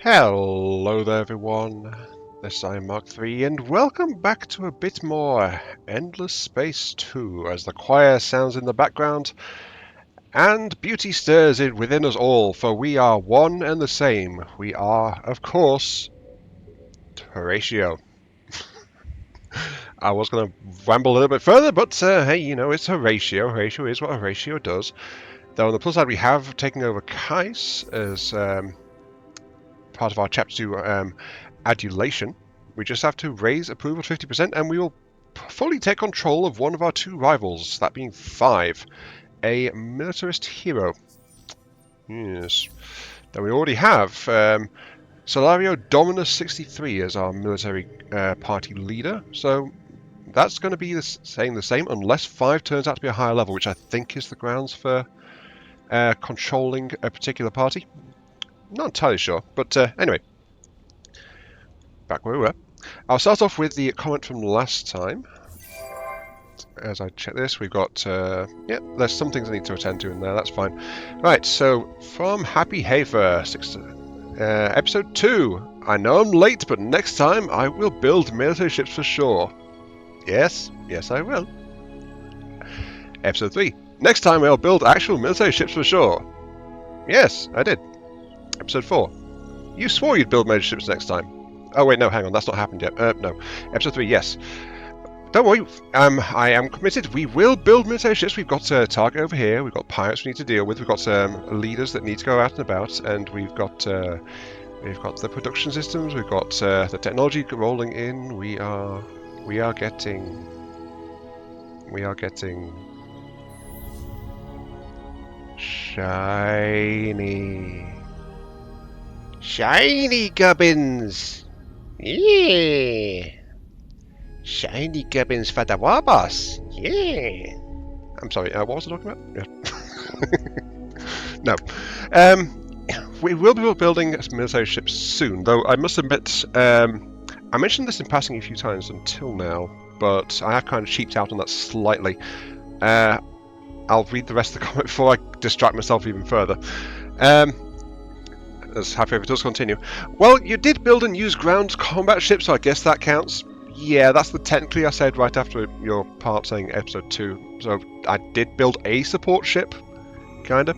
Hello there everyone, this is Mark 3 and welcome back to a bit more Endless Space 2 as the choir sounds in the background and beauty stirs in within us all, for we are one and the same. We are, of course, Horatio. I was going to ramble a little bit further, but hey, you know, it's Horatio. Horatio is what Horatio does. Though on the plus side we have taken over Kais as part of our chapter 2 adulation. We just have to raise approval to 50% and we will fully take control of one of our two rivals, that being 5, a militarist hero. Yes. Then we already have Solario Dominus 63 as our military party leader, so that's going to be saying the same unless 5 turns out to be a higher level, which I think is the grounds for controlling a particular party. Not entirely sure, but anyway, back where we were. I'll start off with the comment from last time. As I check this, we've got, yeah, there's some things I need to attend to in there, that's fine. Right, so from Happy Hafer, episode 2. I know I'm late, but next time I will build military ships for sure. Yes, yes I will. Episode 3. Next time I'll build actual military ships for sure. Yes, I did. Episode 4. You swore you'd build military ships next time. Oh wait, no, hang on, that's not happened yet. No. Episode 3, yes. Don't worry, I am committed. We will build military ships. We've got a target over here. We've got pirates we need to deal with. We've got leaders that need to go out and about, and we've got the production systems. We've got the technology rolling in. We are getting shiny gubbins. Yeah. Shiny gubbins for the warbos. Yeah. I'm sorry, what was I talking about? Yeah. No. We will be building military ships soon, though I must admit, I mentioned this in passing a few times until now, but I have kind of cheaped out on that slightly. I'll read the rest of the comment before I distract myself even further. As Happy Hafer does continue. Well, you did build and use ground combat ships, so I guess that counts. Yeah, that's the technically I said right after your part saying episode 2. So I did build a support ship, kinda.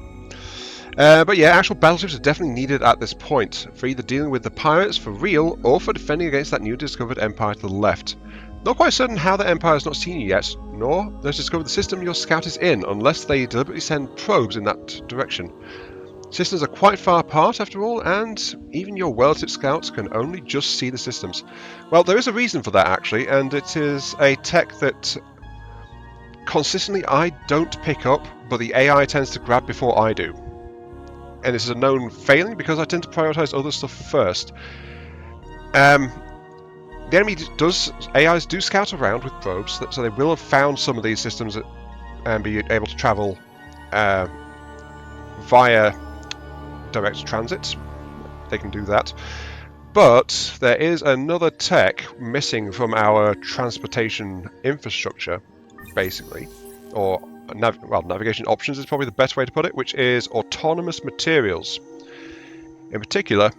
But yeah, actual battleships are definitely needed at this point, for either dealing with the pirates for real, or for defending against that new discovered empire to the left. Not quite certain how the empire has not seen you yet, nor has discovered the system your scout is in, unless they deliberately send probes in that direction. Systems are quite far apart after all, and even your well-tipped scouts can only just see the systems. Well, there is a reason for that actually, and it is a tech that consistently I don't pick up, but the AI tends to grab before I do. And this is a known failing because I tend to prioritize other stuff first. The enemy AIs do scout around with probes, so they will have found some of these systems and be able to travel via direct transit. They can do that. But there is another tech missing from our transportation infrastructure, basically. Or, navigation options is probably the best way to put it, which is autonomous materials. In particular,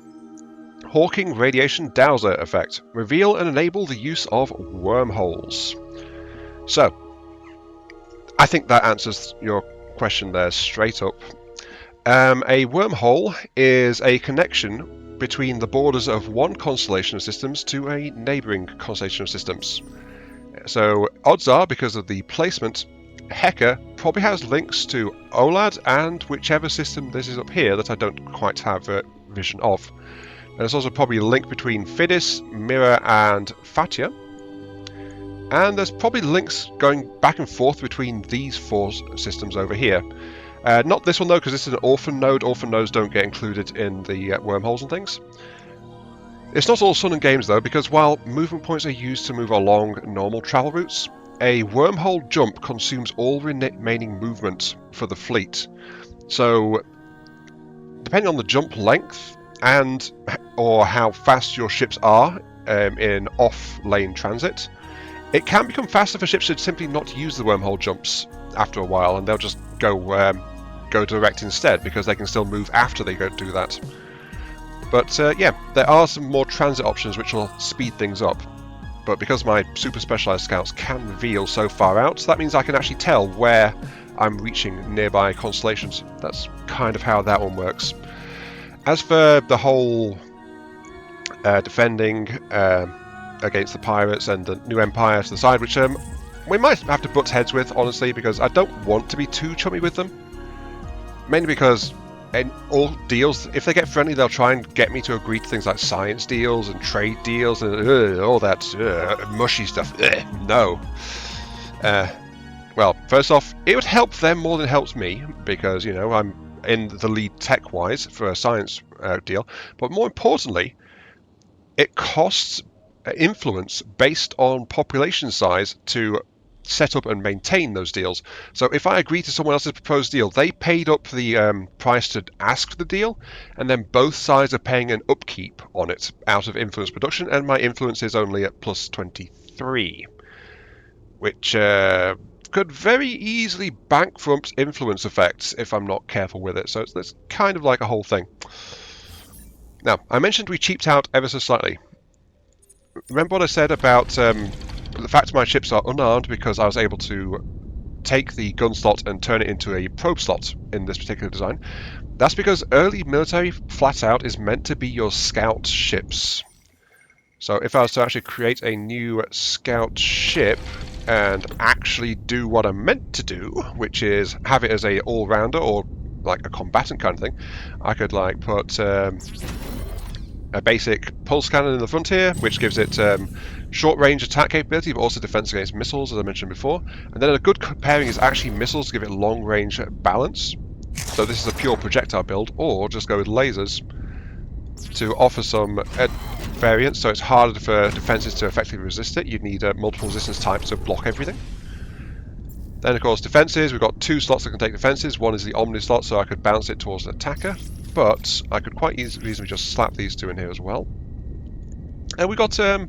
Hawking Radiation Dowser effect. Reveal and enable the use of wormholes. So, I think that answers your question there straight up. A wormhole is a connection between the borders of one constellation of systems to a neighbouring constellation of systems. So, odds are, because of the placement, Heka probably has links to OLAD and whichever system this is up here that I don't quite have a vision of. And there's also probably a link between Fidis, Mira, and Fatia. And there's probably links going back and forth between these 4 systems over here. Not this one though, because this is an orphan node. Orphan nodes don't get included in the wormholes and things. It's not all fun and games though, because while movement points are used to move along normal travel routes, a wormhole jump consumes all remaining movement for the fleet. So, depending on the jump length and or how fast your ships are in off-lane transit, it can become faster for ships to simply not use the wormhole jumps after a while, and they'll just go direct instead because they can still move after they go do that. But yeah, there are some more transit options which will speed things up. But because my super specialized scouts can reveal so far out, that means I can actually tell where I'm reaching nearby constellations. That's kind of how that one works. As for the whole defending against the pirates and the new empire to the side, which we might have to butt heads with, honestly, because I don't want to be too chummy with them. Mainly because in all deals, if they get friendly, they'll try and get me to agree to things like science deals and trade deals and all that mushy stuff. No. Well, first off, it would help them more than it helps me, because, you know, I'm in the lead tech-wise for a science deal. But more importantly, it costs influence based on population size to set up and maintain those deals. So if I agree to someone else's proposed deal, they paid up the price to ask for the deal, and then both sides are paying an upkeep on it out of influence production, and my influence is only at plus 23, which could very easily bankrupt influence effects if I'm not careful with it. So it's kind of like a whole thing. Now, I mentioned we cheaped out ever so slightly. Remember what I said about the fact my ships are unarmed because I was able to take the gun slot and turn it into a probe slot in this particular design? That's because early military flat out is meant to be your scout ships. So if I was to actually create a new scout ship and actually do what I'm meant to do, which is have it as a all-rounder or like a combatant kind of thing, I could like put a basic pulse cannon in the front here, which gives it short range attack capability, but also defense against missiles, as I mentioned before. And then a good pairing is actually missiles to give it long range balance. So this is a pure projectile build, or just go with lasers to offer some variance, so it's harder for defenses to effectively resist it. You'd need multiple resistance types to block everything. Then, of course, defenses. We've got two slots that can take defenses. One is the Omni slot, so I could bounce it towards an attacker, but I could quite easily just slap these two in here as well. And we've got a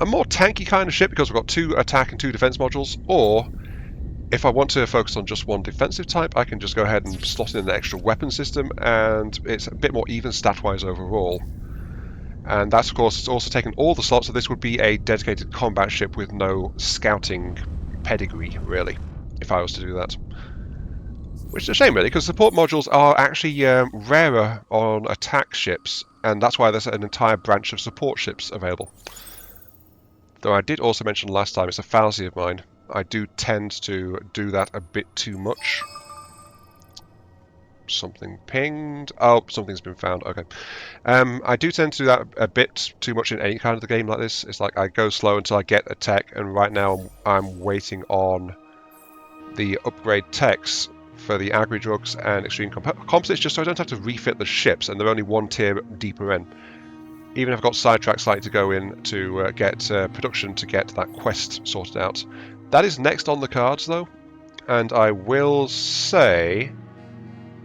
more tanky kind of ship because we've got 2 attack and 2 defense modules, or if I want to focus on just one defensive type, I can just go ahead and slot in an extra weapon system, and it's a bit more even stat-wise overall. And that's, of course, it's also taken all the slots, so this would be a dedicated combat ship with no scouting pedigree, really, if I was to do that. Which is a shame, really, because support modules are actually rarer on attack ships, and that's why there's an entire branch of support ships available. Though I did also mention last time, it's a fallacy of mine. I do tend to do that a bit too much. Something pinged. Oh, something's been found. Okay. I do tend to do that a bit too much in any kind of the game like this. It's like I go slow until I get a tech, and right now I'm waiting on the upgrade techs for the agri drugs and extreme composites, just so I don't have to refit the ships, and they're only one tier deeper in. Even if I've got sidetracks slightly to go in to get production to get that quest sorted out. That is next on the cards, though, and I will say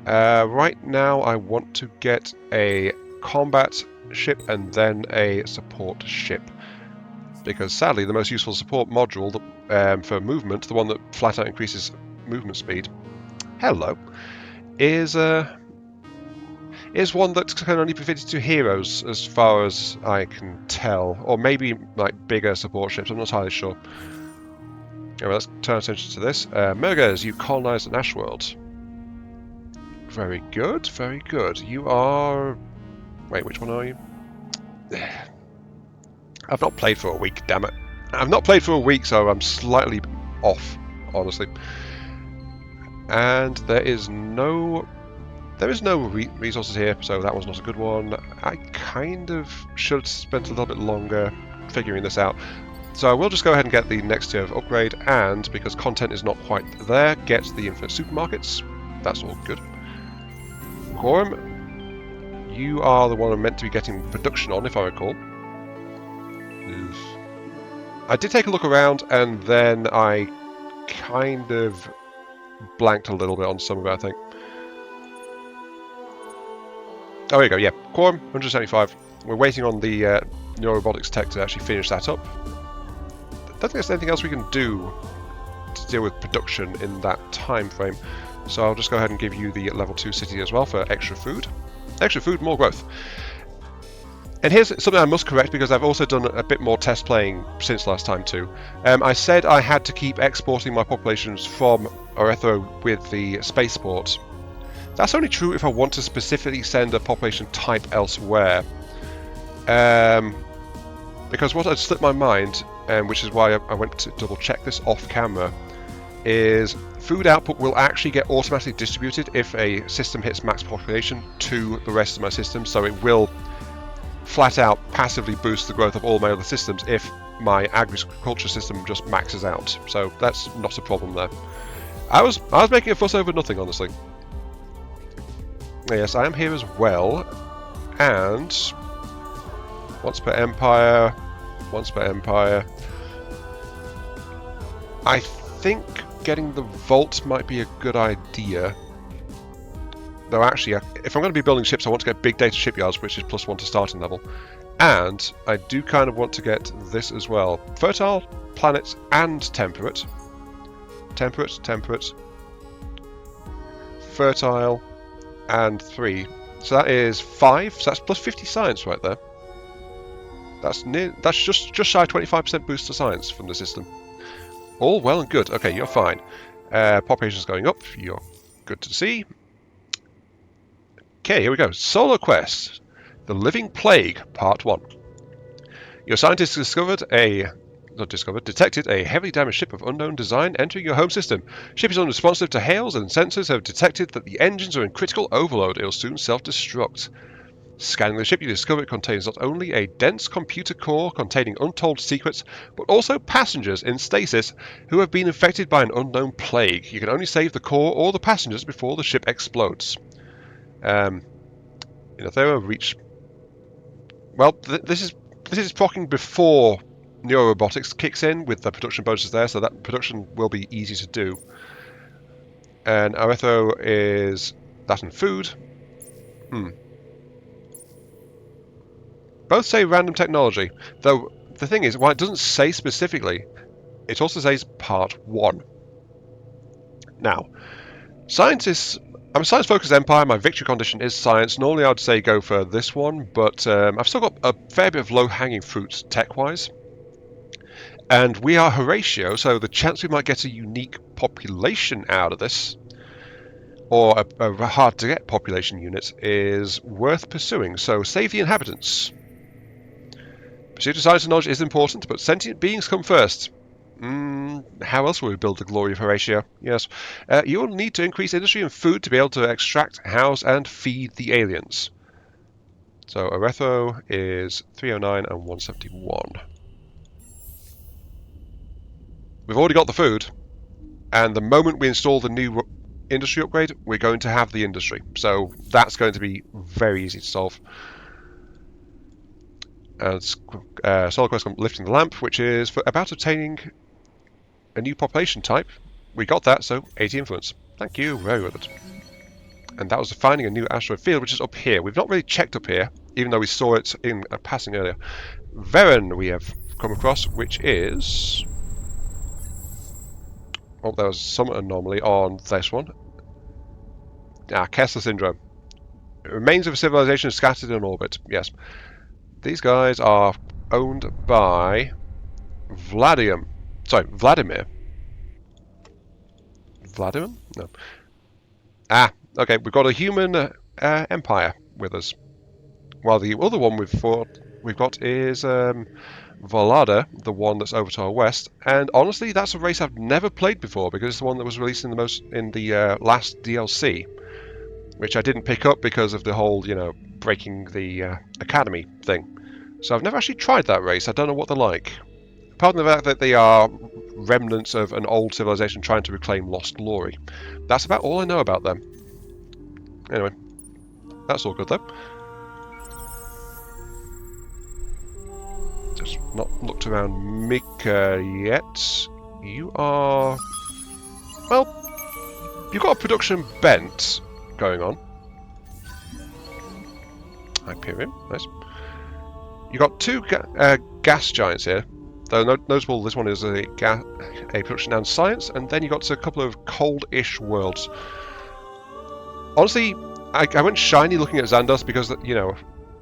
right now I want to get a combat ship and then a support ship, because sadly the most useful support module for movement, the one that flat out increases movement speed, is one that can only be fitted to heroes, as far as I can tell, or maybe like bigger support ships. I'm not entirely sure. Anyway, let's turn attention to this. Mergers, you colonized an ash world. Very good, very good. You are... Wait, which one are you? I've not played for a week, damn it. I've not played for a week, so I'm slightly off, honestly. And there is no resources here, so that was not a good one. I kind of should have spent a little bit longer figuring this out. So I will just go ahead and get the next tier of upgrade, and because content is not quite there, get the infinite supermarkets. That's all good. Quorum, you are the one I'm meant to be getting production on, if I recall. I did take a look around, and then I kind of blanked a little bit on some of it, I think. Oh, there you go, yeah. Quorum, 175. We're waiting on the neurobotics tech to actually finish that up. I don't think there's anything else we can do to deal with production in that time frame. So I'll just go ahead and give you the level 2 city as well for extra food. Extra food, more growth. And here's something I must correct, because I've also done a bit more test playing since last time too. I said I had to keep exporting my populations from Horatio with the spaceport. That's only true if I want to specifically send a population type elsewhere. Because what had slipped my mind, which is why I went to double check this off camera, is food output will actually get automatically distributed if a system hits max population to the rest of my system, so it will flat out passively boost the growth of all my other systems if my agriculture system just maxes out. So that's not a problem there. I was making a fuss over nothing, honestly. Yes, I am here as well, and once per empire. I think getting the vault might be a good idea. Though actually, if I'm going to be building ships, I want to get big data shipyards, which is +1 to starting level. And I do kind of want to get this as well. Fertile, planet, and temperate. Temperate. Fertile, and 3. So that is 5, so that's +50 science right there. That's just shy of 25% boost to science from the system. All well and good. Okay, you're fine. Population's going up. You're good to see. Okay, here we go. Solo Quest. The Living Plague, Part 1. Your scientists detected a heavily damaged ship of unknown design entering your home system. Ship is unresponsive to hails, and sensors have detected that the engines are in critical overload. It will soon self-destruct. Scanning the ship, you discover it contains not only a dense computer core containing untold secrets, but also passengers in stasis who have been infected by an unknown plague. You can only save the core or the passengers before the ship explodes. If they were reach, well, this is proccing before Neurorobotics kicks in with the production bonuses there, so that production will be easy to do. And Horatio is that and food. Both say random technology, though the thing is, while it doesn't say specifically, it also says Part 1. Now, scientists. I'm a science-focused empire, my victory condition is science. Normally I'd say go for this one, but I've still got a fair bit of low-hanging fruits tech-wise. And we are Horatio, so the chance we might get a unique population out of this, or a hard-to-get population unit, is worth pursuing. So save the inhabitants. Pursuit of science and knowledge is important, but sentient beings come first. How else will we build the glory of Horatio? Yes. You will need to increase industry and food to be able to extract, house, and feed the aliens. So Horatio is 309 and 171. We've already got the food, and the moment we install the new industry upgrade, we're going to have the industry. So that's going to be very easy to solve. And Solo Quest lifting the lamp, which is about obtaining a new population type. We got that, so 80 influence. Thank you, very good. And that was finding a new asteroid field, which is up here. We've not really checked up here, even though we saw it in a passing earlier. Veren we have come across, which is... Oh, there was some anomaly on this one. Kessler Syndrome. Remains of a civilization scattered in orbit. Yes. These guys are owned by Vladimir. Vladimir? No. Okay, we've got a human empire with us. While the other one we've got is Volada, the one that's over to our west. And honestly, that's a race I've never played before, because it's the one that was released in the last DLC, which I didn't pick up because of the whole, breaking the academy thing. So I've never actually tried that race. I don't know what they're like. Apart from the fact that they are remnants of an old civilization trying to reclaim lost glory. That's about all I know about them. Anyway, that's all good though. Just not looked around Mika yet. You are... Well, you've got a production bent going on. Hyperion, nice. You've got two gas giants here. Though notable, this one is a production and science, and then you've got a couple of cold-ish worlds. Honestly, I went shiny looking at Xandos because, you know,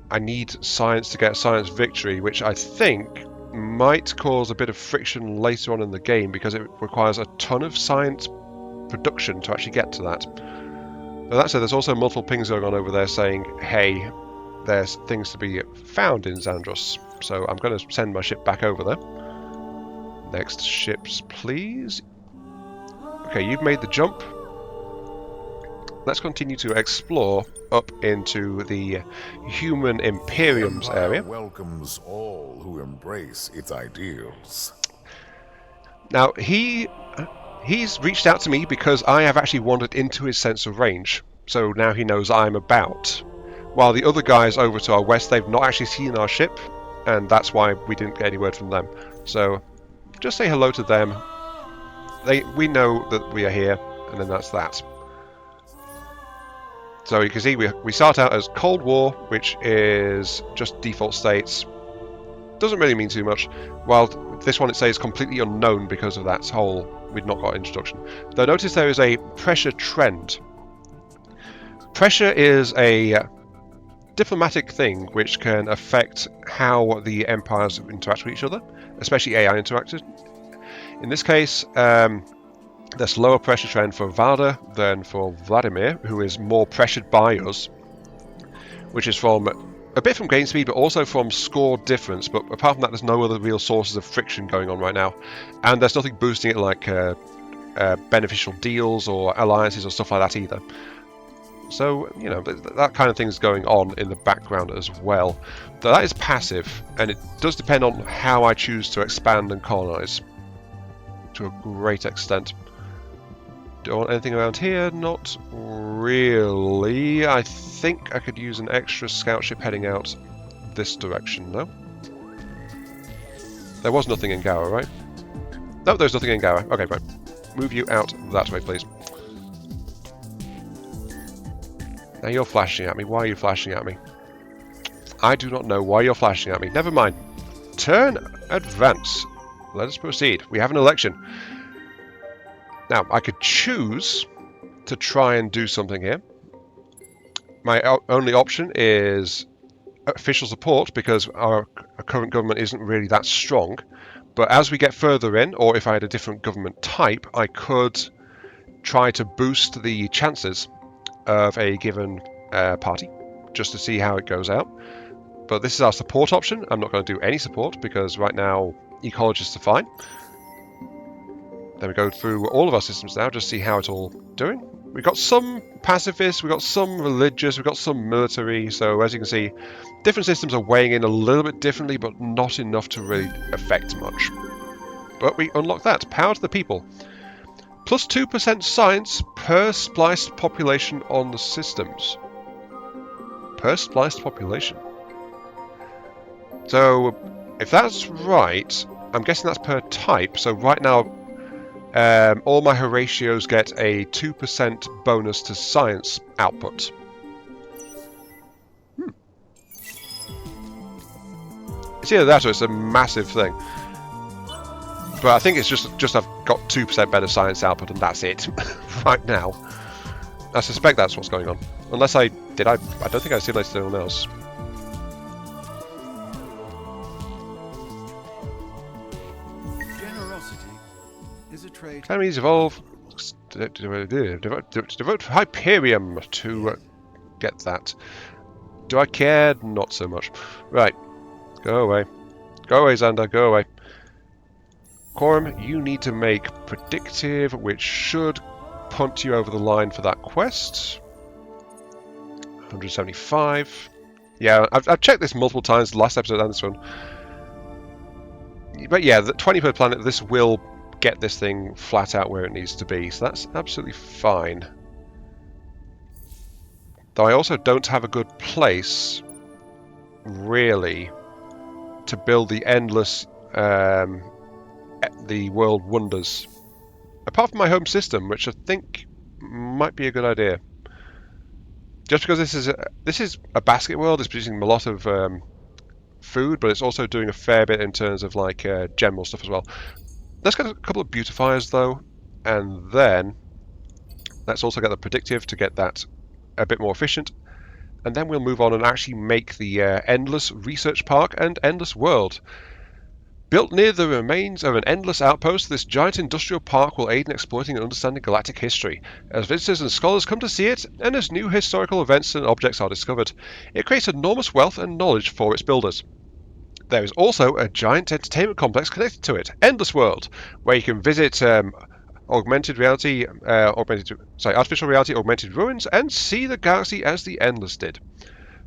I need science to get a science victory, which I think might cause a bit of friction later on in the game because it requires a ton of science production to actually get to that. But that said, there's also multiple pings going on over there saying, hey, there's things to be found in Xandros. So I'm going to send my ship back over there. Next ships, please. Okay, you've made the jump. Let's continue to explore up into the human Imperium's area. Welcomes all who embrace its ideals. Now, he's reached out to me because I have actually wandered into his sense of range. So now he knows I'm about. While the other guys over to our west, they've not actually seen our ship, and that's why we didn't get any word from them. So just say hello to them. We know that we are here, and then that's that. So you can see we start out as Cold War, which is just default states. Doesn't really mean too much. While this one it says completely unknown because of that whole we'd not got introduction. Though notice there is a pressure trend. Pressure is a diplomatic thing which can affect how the empires interact with each other, especially AI interacted. In this case, there's lower pressure trend for Valda than for Vladimir, who is more pressured by us, which is from a bit from gain speed, but also from score difference. But apart from that, there's no other real sources of friction going on right now, and there's nothing boosting it like beneficial deals or alliances or stuff like that either. So, you know, that kind of thing is going on in the background as well. Though that is passive, and it does depend on how I choose to expand and colonize to a great extent. Do I want anything around here? Not really. I think I could use an extra scout ship heading out this direction, though. There was nothing in Gower, right? No, there's nothing in Gower. Okay, fine. Move you out that way, please. Now you're flashing at me. Why are you flashing at me? I do not know why you're flashing at me. Never mind. Turn advance. Let us proceed. We have an election. Now, I could choose to try and do something here. My only option is official support because our current government isn't really that strong. But as we get further in, or if I had a different government type, I could try to boost the chances of a given party, just to see how it goes out. But this is our support option. I'm not going to do any support because right now ecologists are fine. Then we go through all of our systems now, just see how it's all doing. We've got some pacifists, we've got some religious, we've got some military. So as you can see, different systems are weighing in a little bit differently, but not enough to really affect much. But we unlock that. Power to the people. Plus 2% science per spliced population on the systems. Per spliced population. So, if that's right, I'm guessing that's per type. So right now, all my Horatios get a 2% bonus to science output. It's either that or it's a massive thing. But I think it's just I've got 2% better science output and that's it right now. I suspect that's what's going on. Unless I don't think I simulated anyone else. Generosity is a trait. Enemies evolve. Devote Hyperium to get that. Do I care? Not so much. Right. Go away. Go away, Xander. Go away. Quorum, you need to make predictive, which should punt you over the line for that quest. 175. Yeah, I've checked this multiple times, the last episode and this one. But yeah, the 20 per planet, this will get this thing flat out where it needs to be, so that's absolutely fine. Though I also don't have a good place, really, to build the endless, the world wonders. Apart from my home system, which I think might be a good idea. Just because this is a basket world, it's producing a lot of food, but it's also doing a fair bit in terms of like general stuff as well. Let's get a couple of beautifiers though, and then let's also get the predictive to get that a bit more efficient. And then we'll move on and actually make the Endless Research Park and Endless World. Built near the remains of an endless outpost, this giant industrial park will aid in exploiting and understanding galactic history, as visitors and scholars come to see it, and as new historical events and objects are discovered. It creates enormous wealth and knowledge for its builders. There is also a giant entertainment complex connected to it, Endless World, where you can visit artificial reality augmented ruins and see the galaxy as the Endless did.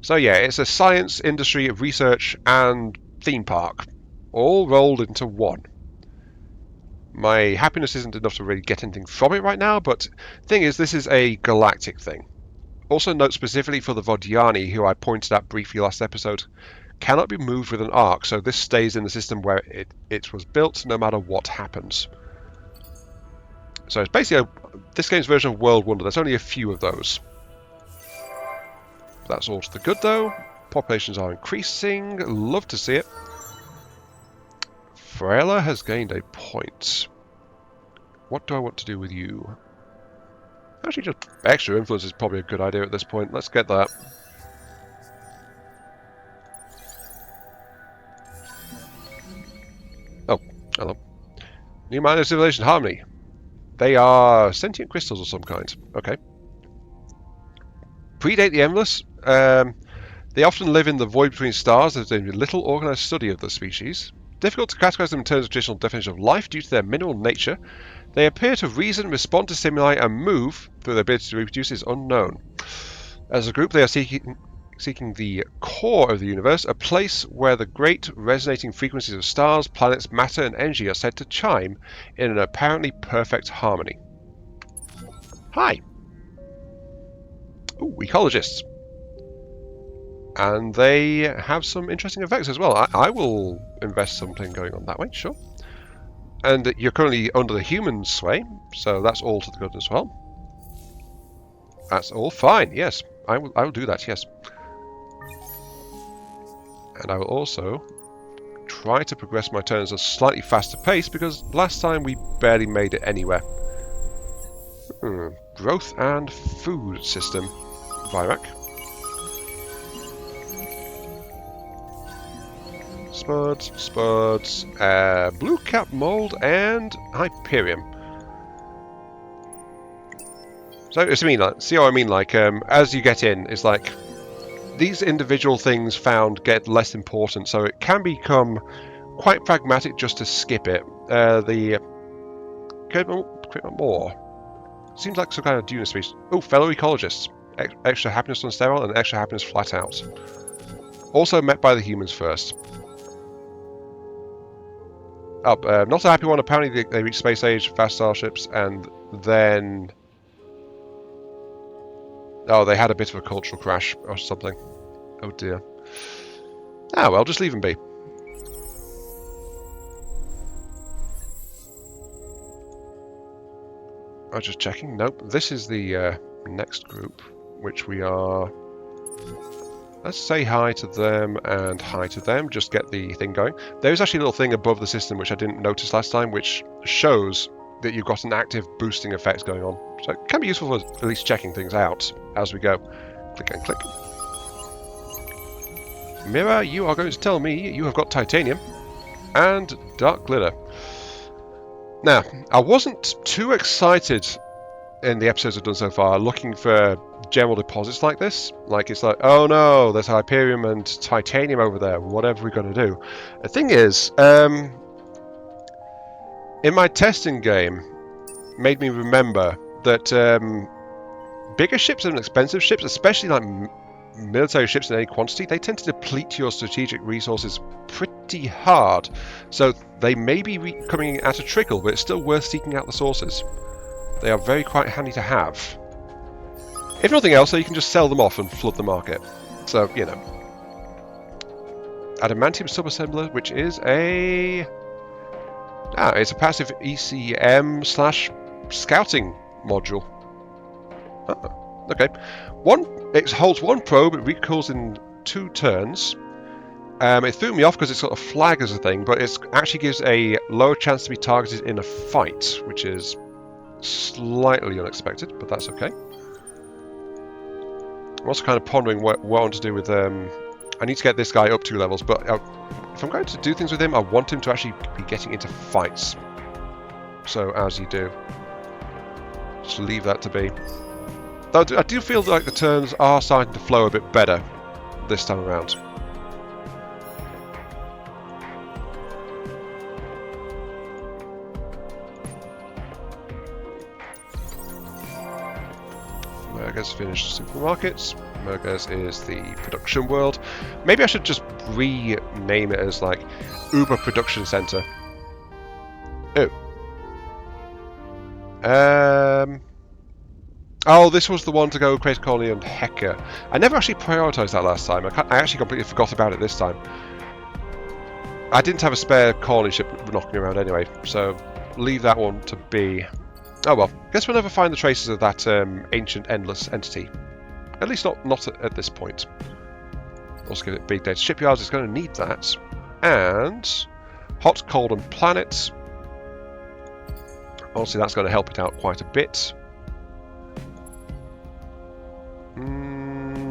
So yeah, it's a science, industry, research, and theme park, all rolled into one. My happiness isn't enough to really get anything from it right now, but thing is, this is a galactic thing. Also note specifically for the Vodiani, who I pointed out briefly last episode, cannot be moved with an arc, so this stays in the system where it was built no matter what happens. So it's basically this game's version of World Wonder. There's only a few of those. That's all to the good though. Populations are increasing. Love to see it. Frela has gained a point. What do I want to do with you? Actually, just extra influence is probably a good idea at this point. Let's get that. Oh, hello. New minor civilization harmony. They are sentient crystals of some kind. Okay. Predate the Endless. They often live in the void between stars. There's been little organized study of the species. Difficult to categorize them in terms of traditional definition of life due to their minimal nature. They appear to reason, respond to stimuli, and move, though their ability to reproduce is unknown. As a group, they are seeking the core of the universe, a place where the great resonating frequencies of stars, planets, matter, and energy are said to chime in an apparently perfect harmony. Hi! Ooh, ecologists. And they have some interesting effects as well. I will invest something going on that way, sure. And you're currently under the human sway, so that's all to the good as well. That's all fine, yes. I will do that, yes. And I will also try to progress my turns at a slightly faster pace, because last time we barely made it anywhere. Growth and food system. Virac. Spuds, blue cap mold, and Hyperium. So, it's see what I mean? Like, as you get in, it's like these individual things found get less important, so it can become quite pragmatic just to skip it. More seems like some kind of Duna species. Oh, fellow ecologists. Extra happiness on sterile and extra happiness flat out. Also met by the humans first. Not a happy one. Apparently they reach space age, fast starships, and then... Oh, they had a bit of a cultural crash or something. Oh dear. Ah, well, just leave them be. I was just checking. Nope, this is the next group, which we are... Let's say hi to them and hi to them, just get the thing going. There's actually a little thing above the system which I didn't notice last time, which shows that you've got an active boosting effect going on. So it can be useful for at least checking things out as we go. Click and click. Mirror, you are going to tell me you have got titanium and dark glitter. Now, I wasn't too excited in the episodes I've done so far looking for general deposits like this. Like, it's like, oh no, there's Hyperium and titanium over there, whatever we're going to do. The thing is, in my testing game, made me remember that bigger ships and expensive ships, especially like military ships in any quantity, they tend to deplete your strategic resources pretty hard. So they may be coming at a trickle, but it's still worth seeking out the sources. They are very quite handy to have. If nothing else, so you can just sell them off and flood the market. So, you know. Adamantium subassembler, which is a... it's a passive ECM/scouting module. Okay. It holds one probe, it recalls in 2 turns. It threw me off because it's got a flag as a thing, but it actually gives a lower chance to be targeted in a fight, which is slightly unexpected, but that's okay. I'm also kind of pondering what I want to do with... I need to get this guy up 2 levels, but if I'm going to do things with him, I want him to actually be getting into fights. So, as you do. Just leave that to be. Though I do feel like the turns are starting to flow a bit better this time around. Mergers finished supermarkets. Mergers is the production world. Maybe I should just rename it as like Uber Production Center. Oh, this was the one to go create a colony on Heka. I never actually prioritized that last time. I actually completely forgot about it this time. I didn't have a spare colony ship knocking around anyway, so leave that one to be. Oh well, guess we'll never find the traces of that ancient endless entity. At least not at this point. Also give it big data shipyards, it's going to need that. And hot, cold and planets. Obviously that's going to help it out quite a bit.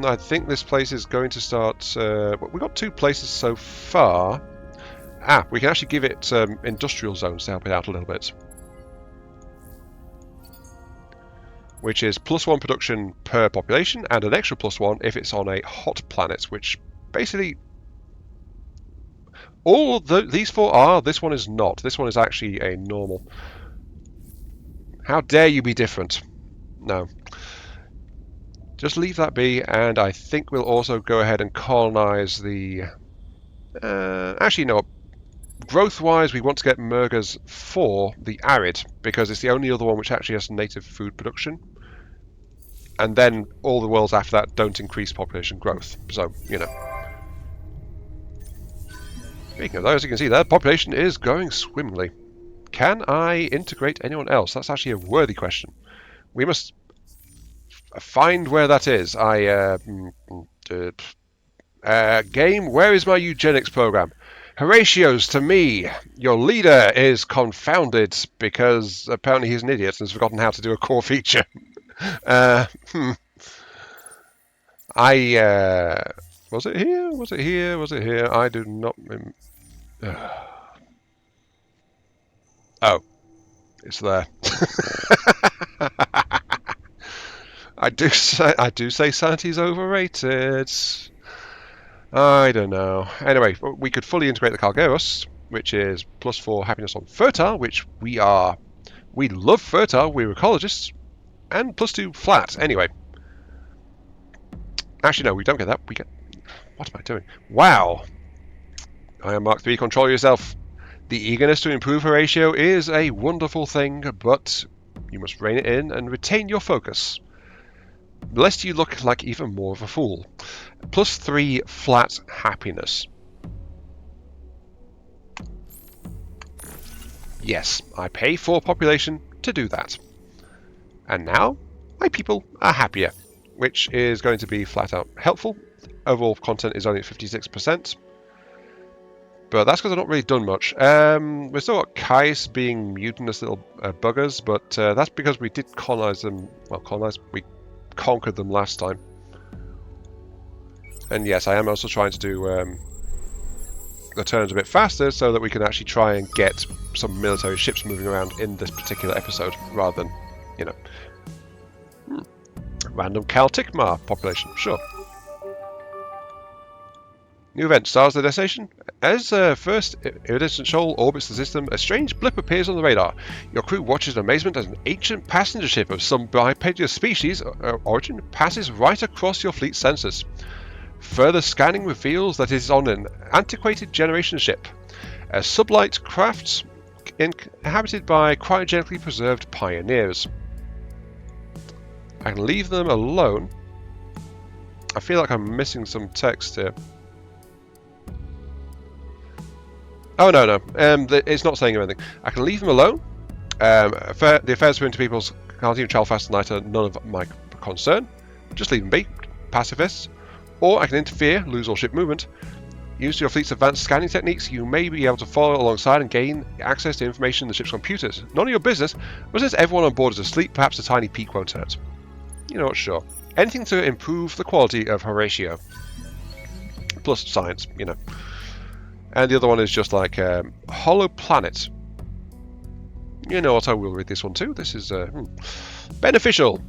I think this place is going to start... we've got 2 places so far. We can actually give it industrial zones to help it out a little bit. Which is +1 production per population, and an extra +1 if it's on a hot planet, which basically... these 4 are, this one is not. This one is actually a normal. How dare you be different? No. Just leave that be, and I think we'll also go ahead and colonize the... actually, no. Growth-wise, we want to get Mergers for the Arid, because it's the only other one which actually has native food production. And then all the worlds after that don't increase population growth. So, you know. Speaking of those, as you can see there, population is going swimmingly. Can I integrate anyone else? That's actually a worthy question. We must find where that is. Game, where is my eugenics program? Horatio's to me. Your leader is confounded because apparently he's an idiot and has forgotten how to do a core feature. Was it here? Was it here? Was it here? I do not... Oh. It's there. I do say sanity's overrated. I don't know. Anyway, we could fully integrate the Calgeros, which is +4 happiness on fertile, which we are. We love fertile, we're ecologists, and +2 flat. Anyway. Actually, no, we don't get that. We get... What am I doing? Wow. I am Mark 3, control yourself. The eagerness to improve Horatio is a wonderful thing, but you must rein it in and retain your focus, lest you look like even more of a fool. +3 flat happiness. Yes, I pay for population to do that. And now, my people are happier, which is going to be flat out helpful. Overall content is only at 56%. But that's because I've not really done much. We've still got Kais being mutinous little buggers, but that's because we did colonize them. Well, we conquered them last time. And yes, I am also trying to do the turns a bit faster so that we can actually try and get some military ships moving around in this particular episode, rather than, you know, random Calticmar population. Sure. New event, Stars of the Destination. As first iridescent shoal orbits the system, a strange blip appears on the radar. Your crew watches in amazement as an ancient passenger ship of some bipedal species origin passes right across your fleet's sensors. Further scanning reveals that it is on an antiquated generation ship, a sublight craft inhabited by cryogenically preserved pioneers. I can leave them alone. I feel like I'm missing some text here. Oh, no. It's not saying anything. I can leave them alone. The affairs of interpeople's Carlton, Chalfast, and Night are none of my concern. Just leave them be. Pacifists. Or I can interfere, lose all ship movement. Use your fleet's advanced scanning techniques, you may be able to follow alongside and gain access to information in the ship's computers. None of your business, but since everyone on board is asleep, perhaps a tiny peek won't hurt. You know what, sure. anything to improve the quality of Horatio. Plus science, you know. And the other one is just like Hollow Planet. You know what, I will read this one too. This is beneficial.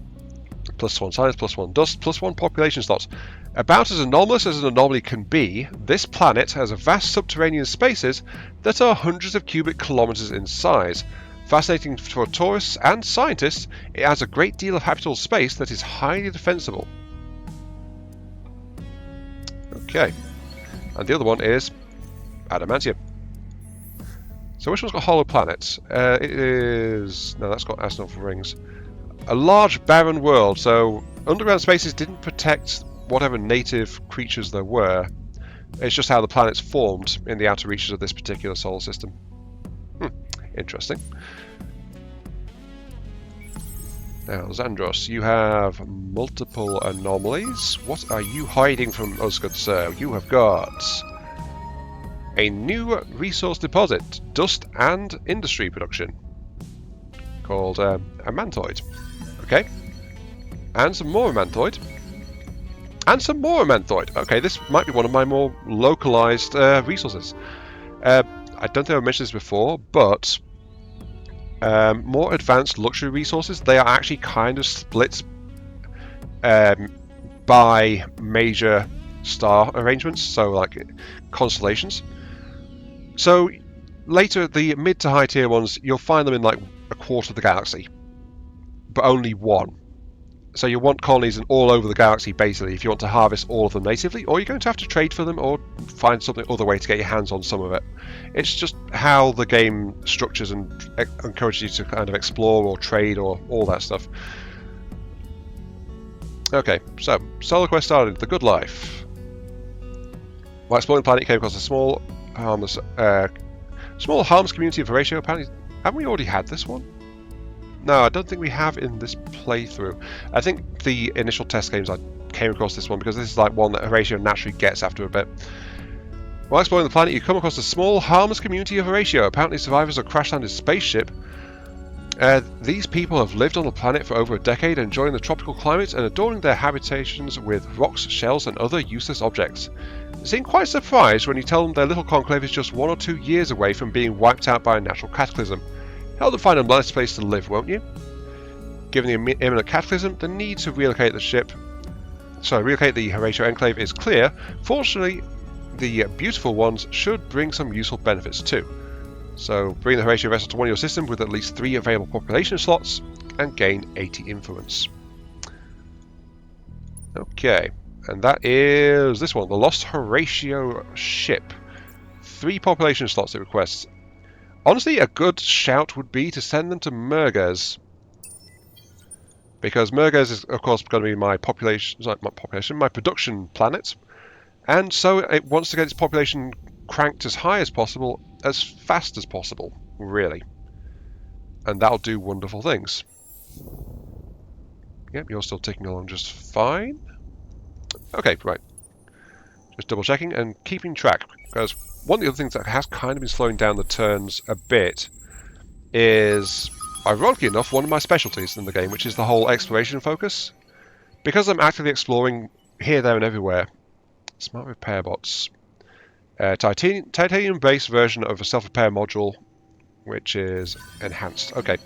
+1 science, +1 dust, +1 population slots. About as anomalous as an anomaly can be, this planet has a vast subterranean spaces that are hundreds of cubic kilometers in size. Fascinating for tourists and scientists, it has a great deal of habitable space that is highly defensible. Okay, and the other one is Adamantium. So which one's got hollow planets? It is... no, that's got astronomical rings. A large barren world, so underground spaces didn't protect whatever native creatures there were. It's just how the planets formed in the outer reaches of this particular solar system. Interesting. Now, Xandros, you have multiple anomalies. What are you hiding from us, good sir? You have got a new resource deposit, dust and industry production, called Amantoid. Okay. And some more Amantoid. And some more Amantoid. Okay, this might be one of my more localized resources. I don't think I've mentioned this before, but more advanced luxury resources, they are actually kind of split by major star arrangements, so like constellations. So later, the mid to high tier ones, you'll find them in like a quarter of the galaxy, but only one. So you want colonies in all over the galaxy, basically, if you want to harvest all of them natively, or you're going to have to trade for them or find some other way to get your hands on some of it. It's just how the game structures and encourages you to kind of explore or trade or all that stuff. Okay, so Solar Quest started. The Good Life. While exploring the planet, you came across a small harmless community of Horatio. Apparently, haven't we already had this one? No, I don't think we have in this playthrough. I think the initial test games I came across this one because this is like one that Horatio naturally gets after a bit. While exploring the planet, you come across a small, harmless community of Horatio. Apparently survivors of a crash-landed spaceship. These people have lived on the planet for over a decade, enjoying the tropical climate and adorning their habitations with rocks, shells and other useless objects. They seem quite surprised when you tell them their little conclave is just 1 or 2 years away from being wiped out by a natural cataclysm. Help them find a nice place to live, won't you? Given the imminent cataclysm, the need to relocate the Horatio Enclave is clear. Fortunately, the beautiful ones should bring some useful benefits too. So, bring the Horatio vessel to one of your systems with at least 3 available population slots and gain 80 influence. Okay, and that is this one, the Lost Horatio ship. 3 population slots it requests. Honestly, a good shout would be to send them to Mergez, because Mergez is, of course, going to be my my production planet, and so it wants to get its population cranked as high as possible, as fast as possible, really, and that'll do wonderful things. Yep, you're still ticking along just fine. Okay, right. Just double checking and keeping track, because one of the other things that has kind of been slowing down the turns a bit is, ironically enough, one of my specialties in the game, which is the whole exploration focus. Because I'm actively exploring here, there and everywhere. Smart repair bots. Titanium-based version of a self-repair module, which is enhanced. Okay.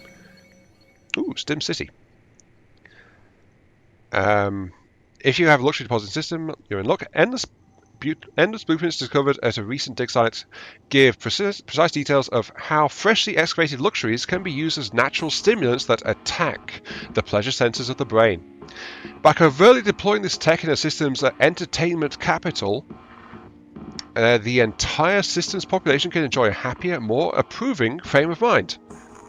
Ooh, Stim City. If you have a luxury deposit system, you're in luck. Endless blueprints discovered at a recent dig site give precise details of how freshly excavated luxuries can be used as natural stimulants that attack the pleasure centers of the brain. By covertly deploying this tech in a system's entertainment capital, the entire system's population can enjoy a happier, more approving frame of mind.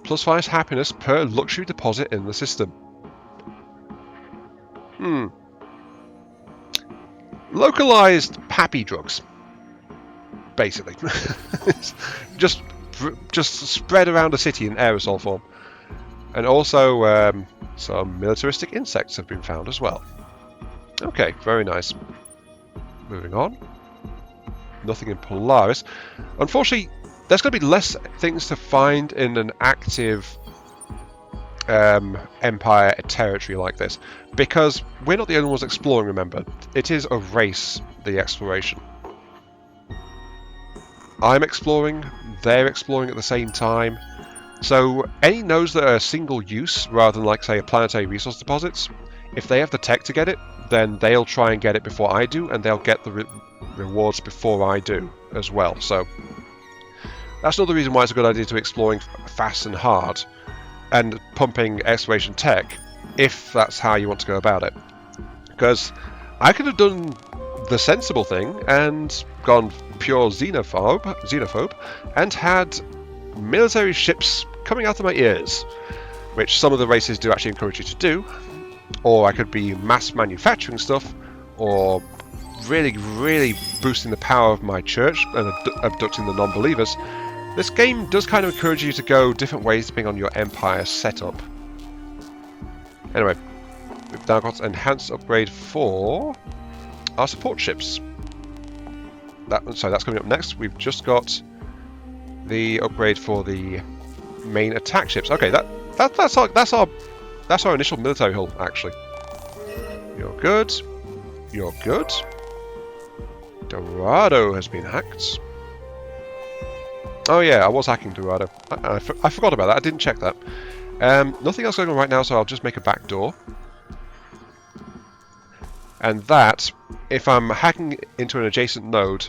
+5 happiness per luxury deposit in the system. Localized happy drugs, basically. just spread around a city in aerosol form. And also some militaristic insects have been found as well. Okay, very nice. Moving on. Nothing in Polaris. Unfortunately, there's going to be less things to find in an active Empire territory like this, because we're not the only ones exploring, remember. It is a race, the exploration. I'm exploring, they're exploring at the same time, so any nodes that are single use, rather than like, say, a planetary resource deposits, if they have the tech to get it, then they'll try and get it before I do, and they'll get the rewards before I do as well. So that's another reason why it's a good idea to exploring fast and hard, and pumping exploration tech, if that's how you want to go about it. Because I could have done the sensible thing and gone pure xenophobe and had military ships coming out of my ears, which some of the races do actually encourage you to do. Or I could be mass manufacturing stuff, or really boosting the power of my church and abducting the non-believers. This game does kind of encourage you to go different ways depending on your empire setup. Anyway, we've now got enhanced upgrade for our support ships. That's coming up next. We've just got the upgrade for the main attack ships. Okay, that's our initial military hull, actually. You're good. You're good. Dorado has been hacked. Oh yeah, I was hacking Dorado. I forgot about that. I didn't check that. Nothing else going on right now, so I'll just make a back door. And that, if I'm hacking into an adjacent node,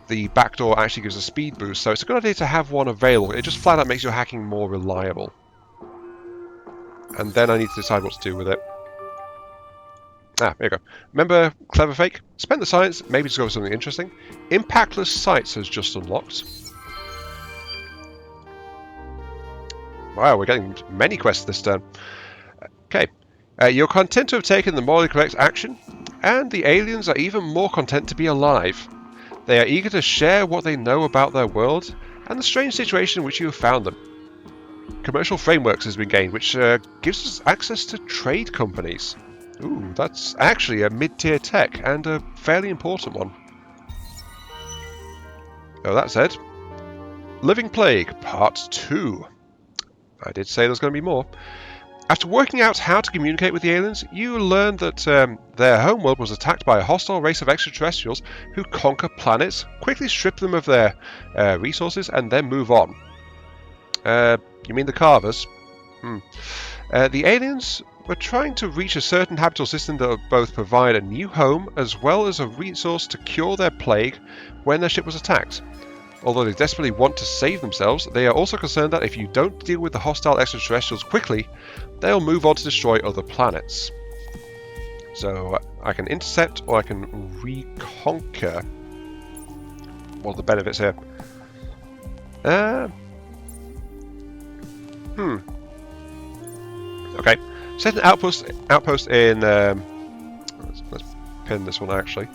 the back door actually gives a speed boost, so it's a good idea to have one available. It just flat out makes your hacking more reliable. And then I need to decide what to do with it. Ah, there you go. Remember Clever Fake? Spend the science, maybe discover something interesting. Impactless Sights has just unlocked. Wow, we're getting many quests this turn. Okay. You're content to have taken the morally correct action, and the aliens are even more content to be alive. They are eager to share what they know about their world, and the strange situation in which you have found them. Commercial frameworks has been gained, which gives us access to trade companies. Ooh, that's actually a mid-tier tech, and a fairly important one. Oh, that said, Living Plague, Part 2. I did say there's going to be more. After working out how to communicate with the aliens, you learn that their homeworld was attacked by a hostile race of extraterrestrials who conquer planets, quickly strip them of their resources, and then move on. You mean the Carvers? The aliens were trying to reach a certain habitable system that would both provide a new home as well as a resource to cure their plague when their ship was attacked. Although they desperately want to save themselves, they are also concerned that if you don't deal with the hostile extraterrestrials quickly, they'll move on to destroy other planets. So I can intercept or I can reconquer. What are the benefits here? Okay. Set an outpost in let's pin this one actually.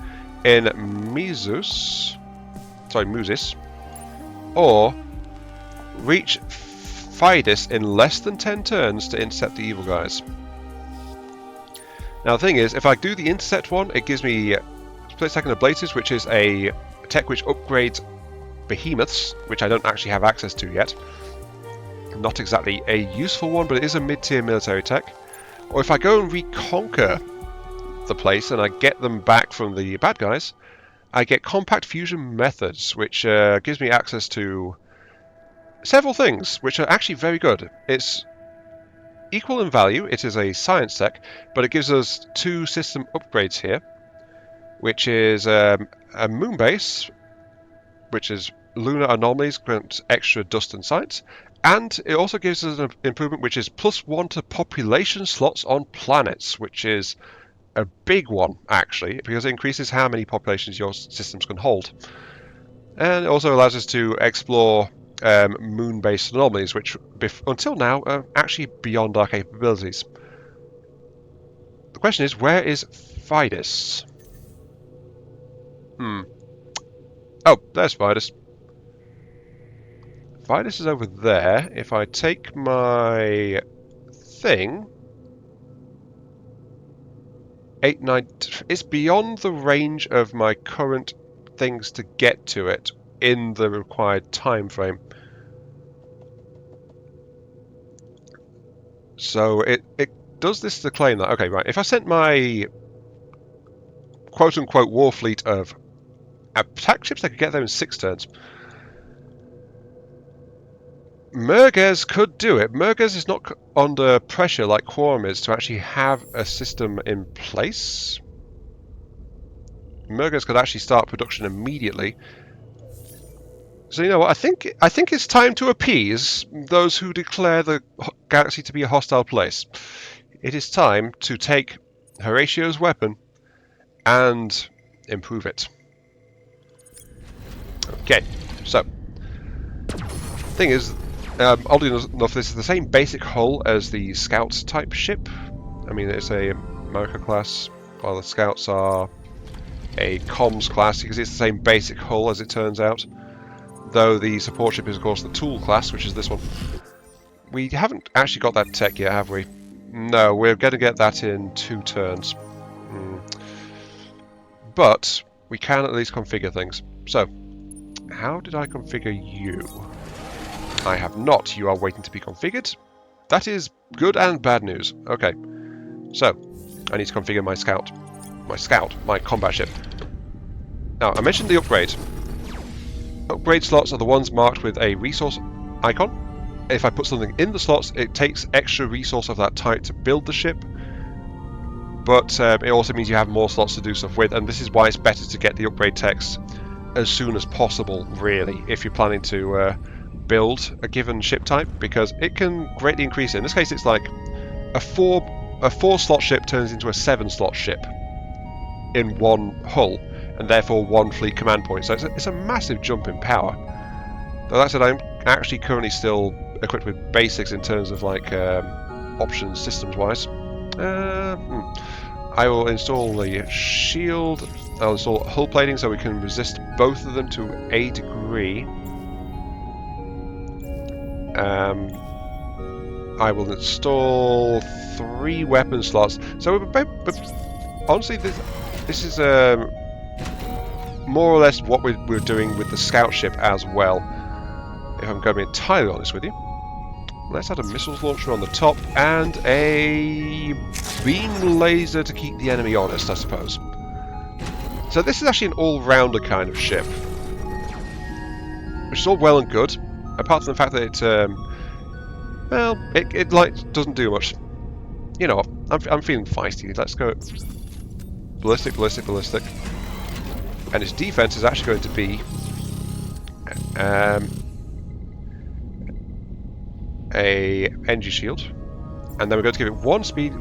In Musis, or reach Fidus in less than 10 turns to intercept the evil guys. Now the thing is, if I do the intercept one, it gives me Split Second Ablative, which is a tech which upgrades behemoths, which I don't actually have access to yet. Not exactly a useful one, but it is a mid-tier military tech. Or if I go and reconquer the place and I get them back from the bad guys, I get Compact Fusion Methods, which gives me access to several things, which are actually very good. It's equal in value, it is a science tech, but it gives us 2 system upgrades here, which is a moon base, which is lunar anomalies, grants extra dust and sights, and it also gives us an improvement which is +1 to population slots on planets, which is a big one actually, because it increases how many populations your systems can hold. And it also allows us to explore moon-based anomalies, which until now are actually beyond our capabilities. The question is, where is Fidus? Oh, there's Fidus. Fidus is over there. If I take my thing, 8, 9, it's beyond the range of my current things to get to it in the required time frame. So it does this to claim that, okay, right, if I sent my quote-unquote war fleet of attack ships, I could get there in 6 turns. Merges could do it. Merges is not under pressure like Quorum is to actually have a system in place. Merges could actually start production immediately. So you know what? I think it's time to appease those who declare the galaxy to be a hostile place. It is time to take Horatio's weapon and improve it. Okay, so thing is, oddly enough, this is the same basic hull as the Scouts type ship. I mean, it's a America class, while the Scouts are a comms class, because it's the same basic hull as it turns out. Though the support ship is, of course, the tool class, which is this one. We haven't actually got that tech yet, have we? No, we're going to get that in 2 turns. But we can at least configure things. So, how did I configure you? I have not. You are waiting to be configured. That is good and bad news. Okay. So, I need to configure my scout. My combat ship. Now, I mentioned the upgrade. Upgrade slots are the ones marked with a resource icon. If I put something in the slots, it takes extra resource of that type to build the ship. But it also means you have more slots to do stuff with, and this is why it's better to get the upgrade text as soon as possible, really, if you're planning to build a given ship type, because it can greatly increase it. In this case, it's like a 4-slot ship turns into a 7-slot ship in one hull, and therefore 1 fleet command point. So it's a massive jump in power. Though that said, I'm actually currently still equipped with basics in terms of like options systems-wise. I will install the shield. I'll install hull plating so we can resist both of them to a degree. I will install 3 weapon slots. So, but honestly, this is more or less what we're doing with the scout ship as well. If I'm going to be entirely honest with you. Let's add a missiles launcher on the top and a beam laser to keep the enemy honest, I suppose. So this is actually an all-rounder kind of ship, which is all well and good, apart from the fact that it like doesn't do much. You know what? I'm feeling feisty. Let's go ballistic, ballistic, ballistic, and its defense is actually going to be a energy shield, and then we're going to give it 1 speed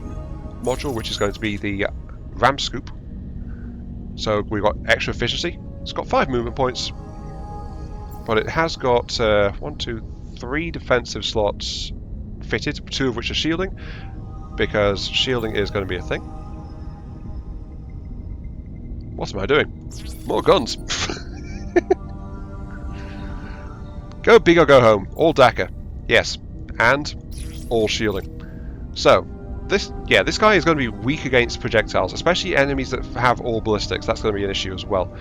module, which is going to be the ramp scoop. So we've got extra efficiency. It's got 5 movement points, but it has got 1, 2, 3 defensive slots fitted, 2 of which are shielding, because shielding is going to be a thing. What am I doing? More guns. Go big or go home. All DACA. Yes. And all shielding. So, this guy is going to be weak against projectiles, especially enemies that have all ballistics. That's going to be an issue as well.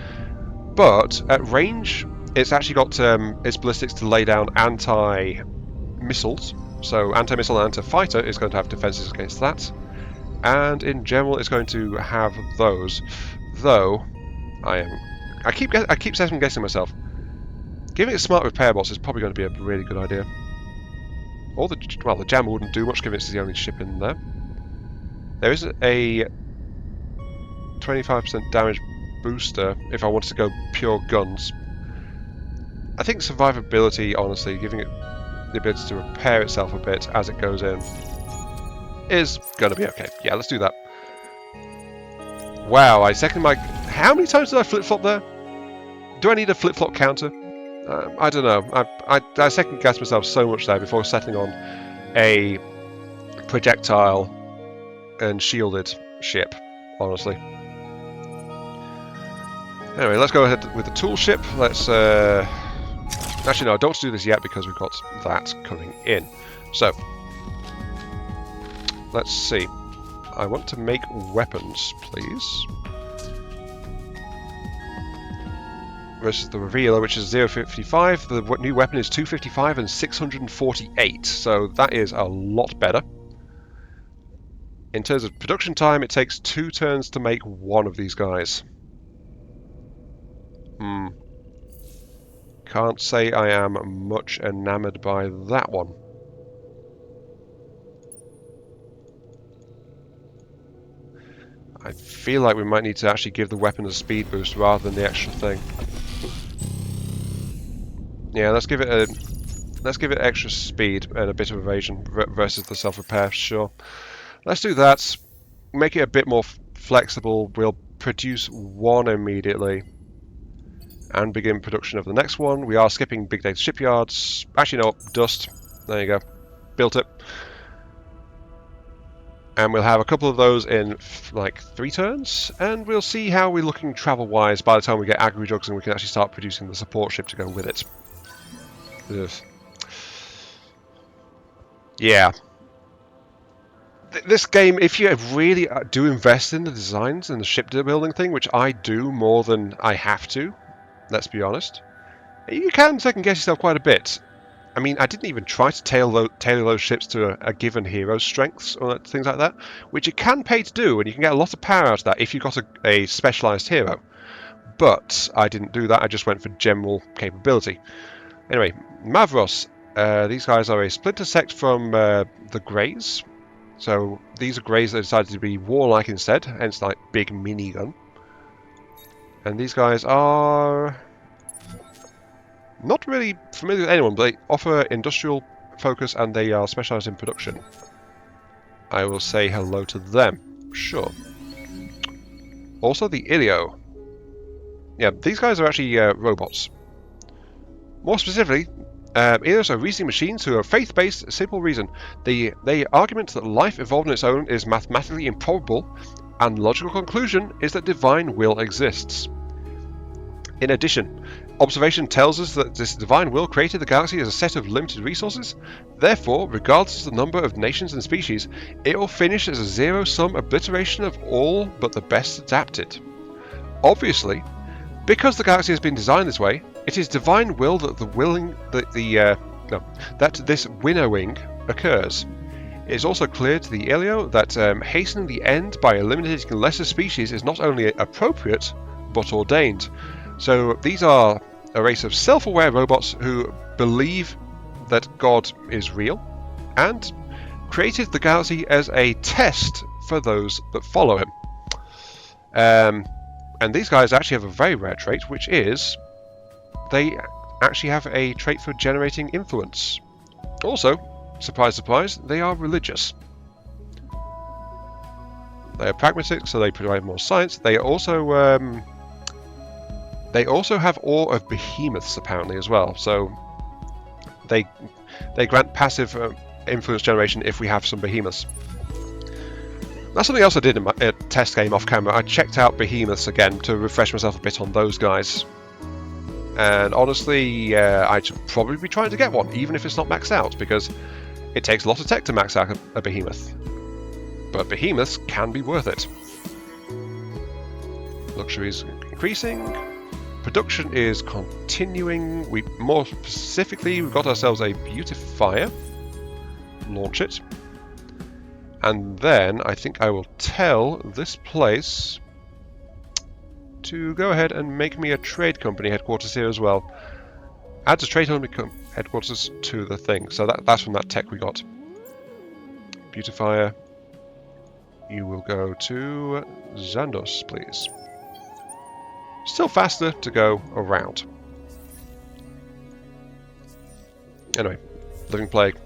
But at range, it's actually got its ballistics to lay down anti-missiles. So anti-missile and anti-fighter is going to have defenses against that. And in general, it's going to have those. Though, I keep second guessing myself. Giving it smart repair bots is probably going to be a really good idea. Or the jammer wouldn't do much, given it's the only ship in there. There is a 25% damage booster if I wanted to go pure guns. I think survivability, honestly, giving it the ability to repair itself a bit as it goes in, is going to be okay. Yeah, let's do that. Wow, I second my... How many times did I flip-flop there? Do I need a flip-flop counter? I don't know. I second guessed myself so much there before settling on a projectile and shielded ship, honestly. Anyway, let's go ahead with the tool ship. Let's... Actually, no, I don't want to do this yet because we've got that coming in. So, let's see. I want to make weapons, please. Versus the Revealer, which is 0.55. The new weapon is 255 and 648, so that is a lot better. In terms of production time, it takes 2 turns to make one of these guys. Can't say I am much enamored by that one. I feel like we might need to actually give the weapon a speed boost rather than the extra thing. Yeah, let's give it extra speed and a bit of evasion versus the self-repair, sure. Let's do that. Make it a bit more flexible. We'll produce one immediately and begin production of the next one. We are skipping big data shipyards. Actually, no, dust. There you go. Built it. And we'll have a couple of those in like 3 turns, and we'll see how we're looking travel-wise by the time we get agri-drugs and we can actually start producing the support ship to go with it. Ugh. Yeah. This game, if you really do invest in the designs and the ship building thing, which I do more than I have to, let's be honest, you can second guess yourself quite a bit. I mean, I didn't even try to tailor those ships to a given hero's strengths or things like that, which it can pay to do, and you can get a lot of power out of that if you've got a specialised hero. But I didn't do that, I just went for general capability. Anyway, Mavros. These guys are a splinter sect from the Greys. So these are Greys that decided to be warlike instead, hence like big minigun. And these guys are not really familiar with anyone, but they offer industrial focus and they are specialised in production. I will say hello to them, sure. Also the Ilio. Yeah, these guys are actually robots. More specifically, Ilios are reasoning machines who are faith-based, simple reason. The argument that life evolved on its own is mathematically improbable, and logical conclusion is that divine will exists. In addition, observation tells us that this divine will created the galaxy as a set of limited resources. Therefore, regardless of the number of nations and species, it will finish as a zero-sum obliteration of all but the best adapted. Obviously, because the galaxy has been designed this way, it is divine will that this winnowing occurs. It is also clear to the Ilio that hastening the end by eliminating lesser species is not only appropriate, but ordained. So these are a race of self-aware robots who believe that God is real, and created the galaxy as a test for those that follow him. And these guys actually have a very rare trait, which is they actually have a trait for generating influence. Also, surprise, surprise, they are religious. They are pragmatic, so they provide more science. They also have awe of behemoths, apparently, as well. So they grant passive influence generation if we have some behemoths. That's something else I did in my test game off camera. I checked out behemoths again to refresh myself a bit on those guys. And honestly, I should probably be trying to get one, even if it's not maxed out, because it takes a lot of tech to max out a behemoth. But behemoths can be worth it. Luxury is increasing. Production is continuing. More specifically, we've got ourselves a beautifier. Launch it. And then I think I will tell this place to go ahead and make me a trade company headquarters here as well. Adds a trade company headquarters to the thing. So that's from that tech we got. Beautifier. You will go to Xandos, please. Still faster to go around. Anyway, Living Plague.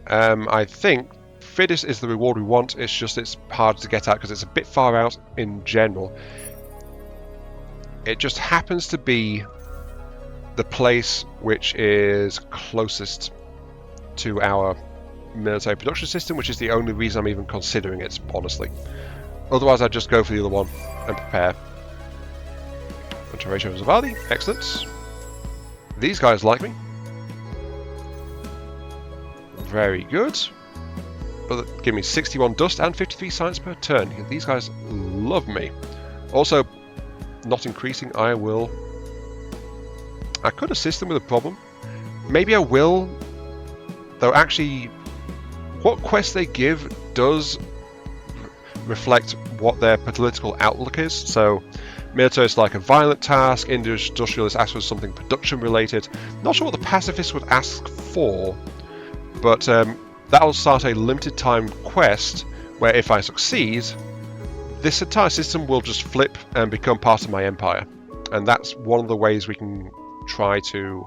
I think Fidus is the reward we want. It's just it's hard to get at because it's a bit far out in general. It just happens to be the place which is closest to our military production system, which is the only reason I'm even considering it, honestly. Otherwise, I'd just go for the other one and prepare. Horatio and Zavadi, excellent. These guys like me. Very good. But give me 61 dust and 53 science per turn. These guys love me. Also, not increasing, I could assist them with a problem. Maybe I will, though actually, what quest they give does reflect what their political outlook is. So military is like a violent task, industrialist asks for something production related. Not sure what the pacifist would ask for, but that'll start a limited time quest where if I succeed, this entire system will just flip and become part of my empire. And that's one of the ways we can try to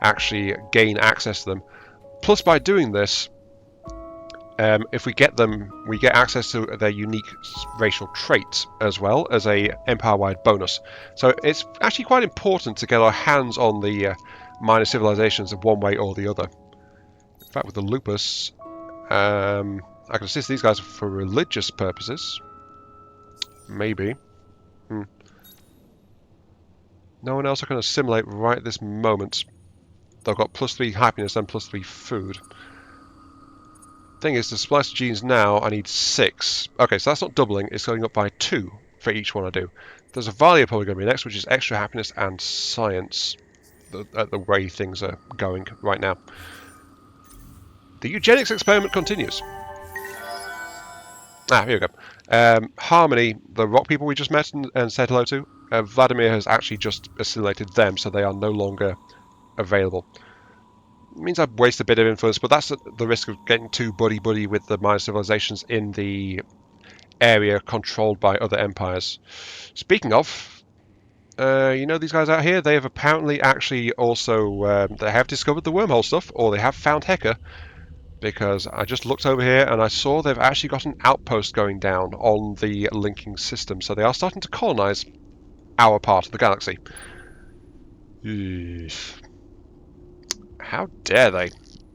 actually gain access to them. Plus, by doing this, if we get them, we get access to their unique racial traits as well as a empire-wide bonus. So it's actually quite important to get our hands on the minor civilizations in one way or the other. In fact, with the lupus, I can assist these guys for religious purposes. Maybe. No one else I can assimilate right at this moment. They've got +3 happiness and +3 food. Thing is, to splice genes now, I need 6. Okay, so that's not doubling, it's going up by 2 for each one I do. There's a Valia probably going to be next, which is extra happiness and science, the way things are going right now. The eugenics experiment continues. Here we go. Harmony, the rock people we just met and said hello to, Vladimir has actually just assimilated them, so they are no longer available. It means I've wasted a bit of influence, but that's the risk of getting too buddy-buddy with the minor civilizations in the area controlled by other empires. Speaking of, you know these guys out here? They have apparently actually also, they have discovered the wormhole stuff, or they have found Hecker, because I just looked over here and I saw they've actually got an outpost going down on the linking system, so they are starting to colonize our part of the galaxy. How dare they?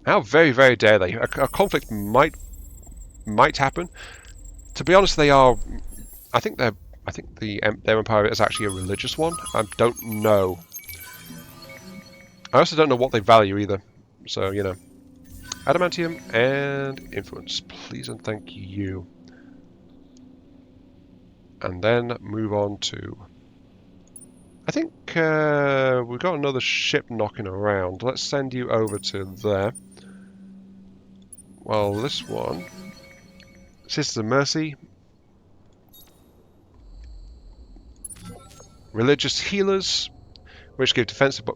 How very, very dare they? A conflict might happen. To be honest, they are. I think their empire is actually a religious one. I don't know. I also don't know what they value either. So you know, adamantium and influence, please and thank you. And then move on to. I think we've got another ship knocking around. Let's send you over to there. Well, this one, Sisters of Mercy, religious healers, which give defensive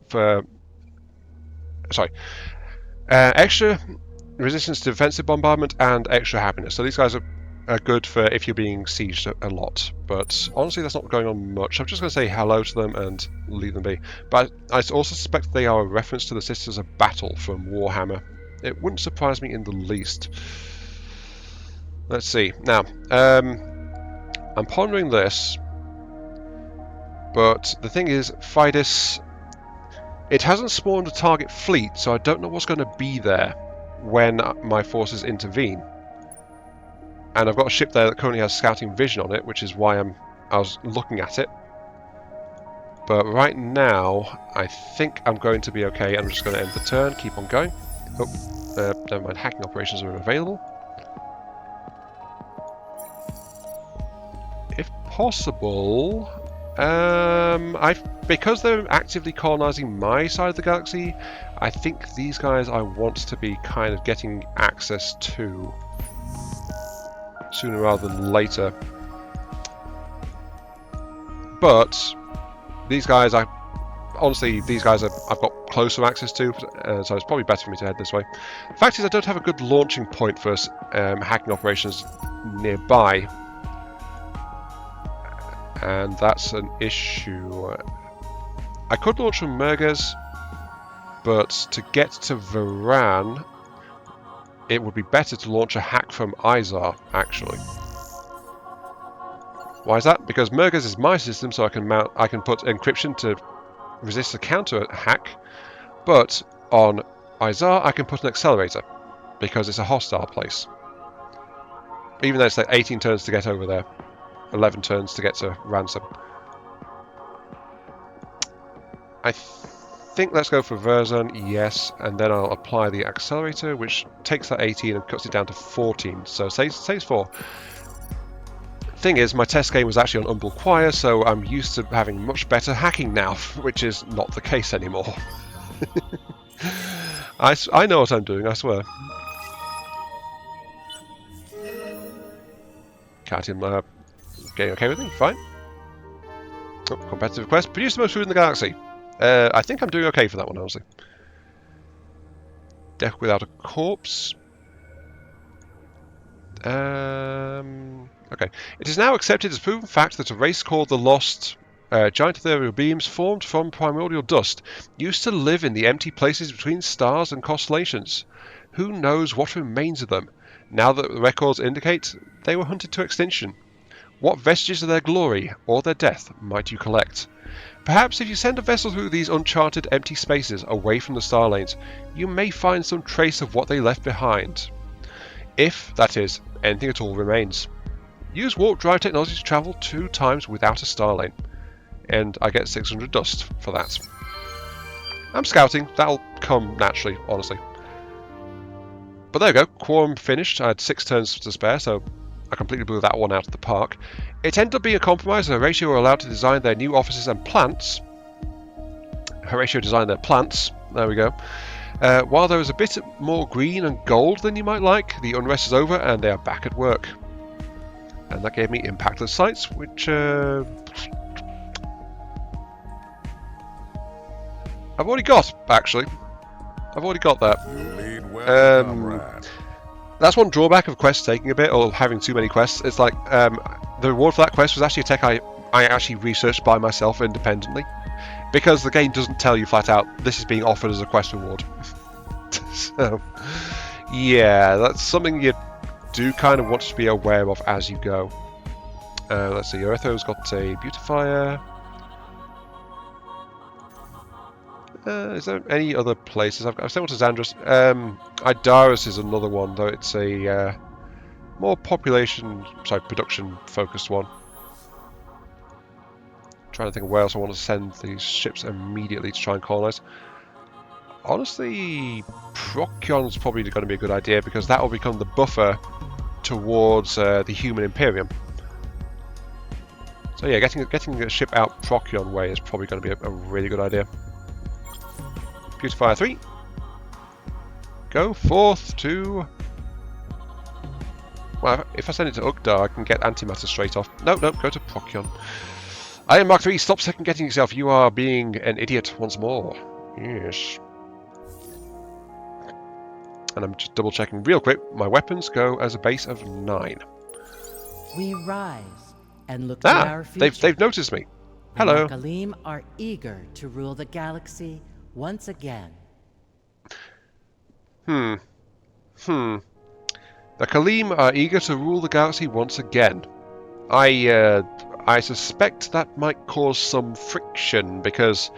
extra resistance to defensive bombardment and extra happiness. So these guys are good for if you're being sieged a lot, but honestly that's not going on much. I'm just going to say hello to them and leave them be. But I also suspect they are a reference to the Sisters of Battle from Warhammer. It wouldn't surprise me in the least. Let's see. Now, I'm pondering this, but the thing is, Fidus, it hasn't spawned a target fleet, so I don't know what's going to be there when my forces intervene. And I've got a ship there that currently has scouting vision on it, which is why I was looking at it. But right now, I think I'm going to be okay. I'm just going to end the turn, keep on going. Oh, never mind, hacking operations are available. If possible, because they're actively colonizing my side of the galaxy, I think these guys I want to be kind of getting access to sooner rather than later. But these guys, honestly, these guys I've got closer access to, so it's probably better for me to head this way. The fact is, I don't have a good launching point for hacking operations nearby, and that's an issue. I could launch from Merges, but to get to Varan, it would be better to launch a hack from Izar, actually. Why is that? Because Merges is my system, so I can put encryption to resist a counter hack, but on Izar I can put an accelerator, because it's a hostile place. Even though it's like 18 turns to get over there, 11 turns to get to Ransom. I think let's go for Verzon, yes, and then I'll apply the accelerator, which takes that 18 and cuts it down to 14, so saves 4. Thing is, my test game was actually on Umbral Choir, so I'm used to having much better hacking now, which is not the case anymore. I know what I'm doing, I swear. I know what I'm doing, I swear. Can't even getting okay with me. Fine. Oh, competitive quest. Produce the most food in the galaxy. I think I'm doing okay for that one, honestly. Death without a corpse. Okay. It is now accepted as proven fact that a race called the Lost giant ethereal beings formed from primordial dust used to live in the empty places between stars and constellations. Who knows what remains of them, now that the records indicate they were hunted to extinction? What vestiges of their glory or their death might you collect? Perhaps if you send a vessel through these uncharted empty spaces away from the star lanes, you may find some trace of what they left behind. If, that is, anything at all remains. Use warp drive technology to travel 2 times without a star lane. And I get 600 dust for that. I'm scouting. That'll come naturally, honestly. But there we go. Quorum finished. I had 6 turns to spare, so I completely blew that one out of the park. It ended up being a compromise. Horatio were allowed to design their new offices and plants. Horatio designed their plants. There we go. While there was a bit more green and gold than you might like, the unrest is over and they are back at work. And that gave me impactless sites, which I've already got, actually. I've already got that. You lead well, comrade. That's one drawback of quests taking a bit, or having too many quests. It's like, the reward for that quest was actually a tech I actually researched by myself independently. Because the game doesn't tell you flat out, this is being offered as a quest reward. So, yeah, that's something you do kind of want to be aware of as you go. Let's see, Horatio's got a beautifier. Is there any other places? I've sent one to Xandros. Idaris is another one, though it's a more production-focused one. Trying to think of where else I want to send these ships immediately to try and colonize. Honestly, Procyon's probably going to be a good idea because that will become the buffer towards the human Imperium. So yeah, getting a ship out Procyon way is probably going to be a really good idea. Beautifier 3. Go forth to... Well, if I send it to Ugdar, I can get antimatter straight off. No, go to Procyon. Iron Mark 3, stop second-guessing yourself. You are being an idiot once more. Yes. And I'm just double-checking real quick. My weapons go as a base of 9. We rise and look to our future. They've noticed me. Hello. The Kalim are eager to rule the galaxy once again. The Kalim are eager to rule the galaxy once again. I suspect that might cause some friction because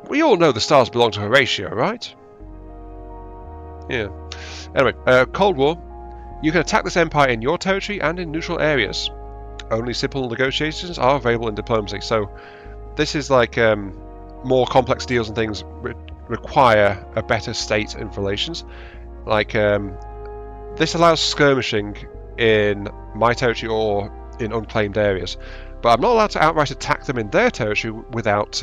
we all know the stars belong to Horatio, right? Yeah. Anyway, Cold War. You can attack this empire in your territory and in neutral areas. Only simple negotiations are available in diplomacy. So this is like more complex deals and things require a better state in relations. Like this allows skirmishing in my territory or in unclaimed areas, but I'm not allowed to outright attack them in their territory without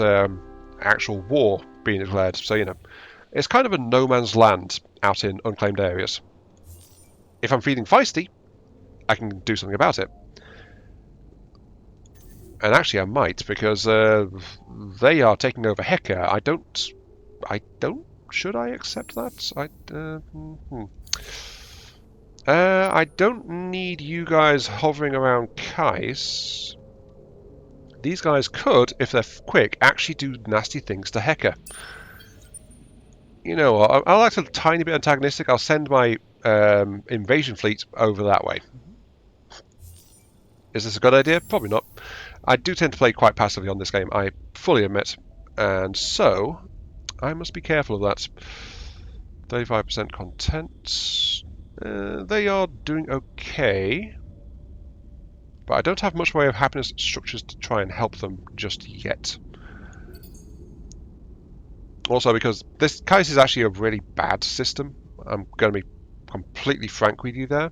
actual war being declared. So, you know, it's kind of a no man's land out in unclaimed areas. If I'm feeling feisty, I can do something about it. And actually I might, because they are taking over Heka. Should I accept that? I don't need you guys hovering around Kais. These guys could, if they're quick, actually do nasty things to Heka. You know what, I'll act a tiny bit antagonistic. I'll send my invasion fleet over that way. Is this a good idea? Probably not. I do tend to play quite passively on this game, I fully admit. And so, I must be careful of that. 35% content. They are doing okay. But I don't have much way of happiness structures to try and help them just yet. Also, because this Kais is actually a really bad system. I'm going to be completely frank with you there.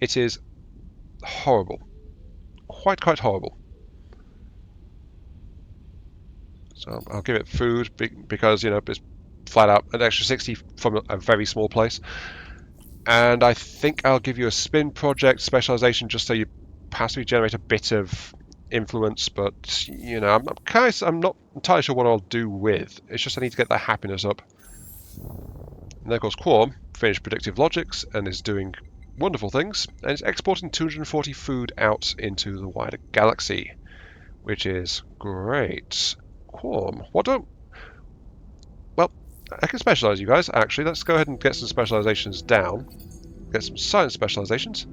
It is horrible. Quite horrible. So I'll give it food because, you know, it's flat out an extra 60 from a very small place. And I think I'll give you a spin project specialization just so you passively generate a bit of influence, but you know, I'm not entirely sure what I'll do with. It's just I need to get that happiness up. And there goes Quorm, finished predictive logics and is doing wonderful things, and it's exporting 240 food out into the wider galaxy, which is great. Quorm, what don't... Well, I can specialize you guys, actually. Let's go ahead and get some specializations down. Get some science specializations.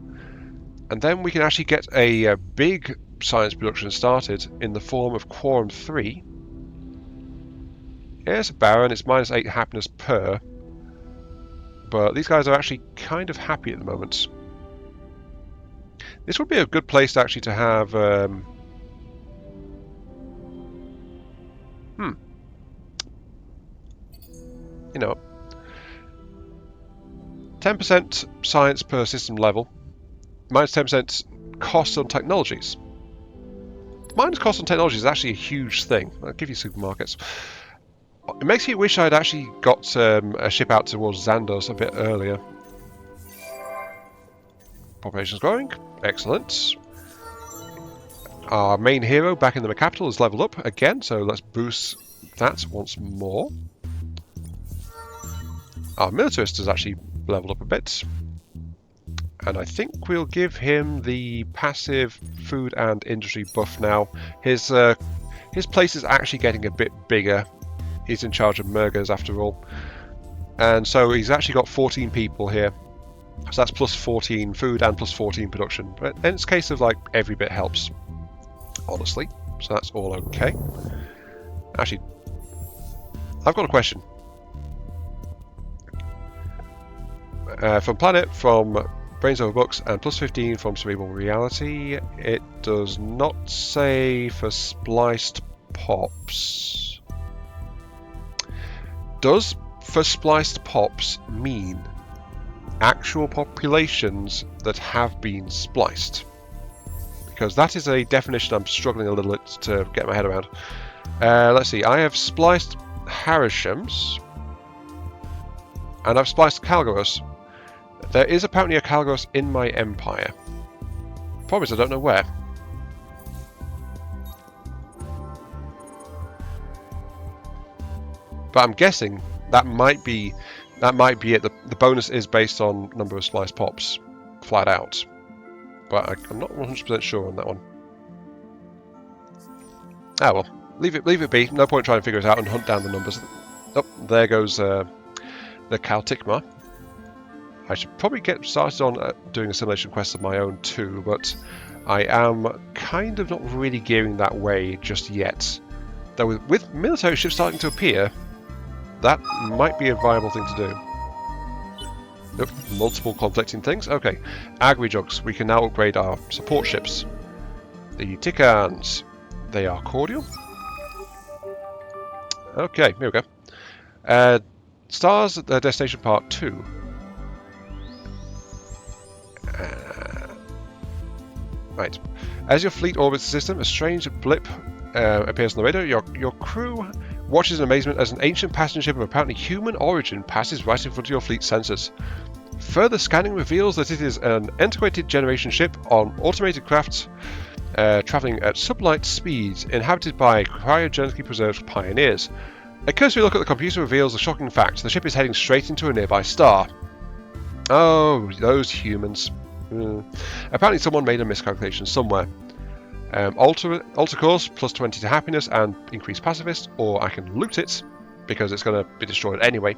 And then we can actually get a big science production started in the form of Quorum 3. Yeah, it's a Baron, it's -8 happiness per. But these guys are actually kind of happy at the moment. This would be a good place actually to have... You know, 10% science per system level, minus 10% cost on technologies. Minus cost on technologies is actually a huge thing. I'll give you supermarkets. It makes me wish I'd actually got a ship out towards Xandos a bit earlier. Population's growing. Excellent. Our main hero back in the capital is leveled up again, so let's boost that once more. Our militarist has actually leveled up a bit. And I think we'll give him the passive food and industry buff now. His place is actually getting a bit bigger. He's in charge of Murgers after all. And so he's actually got 14 people here. So that's plus 14 food and plus 14 production. But in this case of like every bit helps, honestly. So that's all okay. Actually, I've got a question. From Planet, from Brains Over Books, and plus 15 from Cerebral Reality. It does not say for spliced pops. Does for spliced pops mean actual populations that have been spliced? Because that is a definition I'm struggling a little bit to get my head around. Let's see, I have spliced Harishams, and I've spliced Calgaros. There is apparently a Calgaros in my empire. Problem is I don't know where. But I'm guessing that might be it. The bonus is based on number of spliced pops, flat out. But I'm not 100% sure on that one. Ah well, leave it be. No point trying to figure it out and hunt down the numbers. Oh, there goes the Caltikma. I should probably get started on doing assimilation quests of my own too, but I am kind of not really gearing that way just yet. Though with military ships starting to appear, that might be a viable thing to do. Nope, multiple conflicting things. Okay, Agri-Jugs. We can now upgrade our support ships. The Tikans. They are cordial. Okay, here we go. Stars, Destination Part 2. Right. As your fleet orbits the system, a strange blip appears on the radar. Your crew watches in amazement as an ancient passenger ship of apparently human origin passes right in front of your fleet sensors. Further scanning reveals that it is an antiquated generation ship on automated craft travelling at sublight speeds, inhabited by cryogenically preserved pioneers. A cursory look at the computer reveals the shocking fact: the ship is heading straight into a nearby star. Oh, those humans. Apparently someone made a miscalculation somewhere. Alter course, plus 20 to happiness and increase pacifist, or I can loot it, because it's going to be destroyed anyway.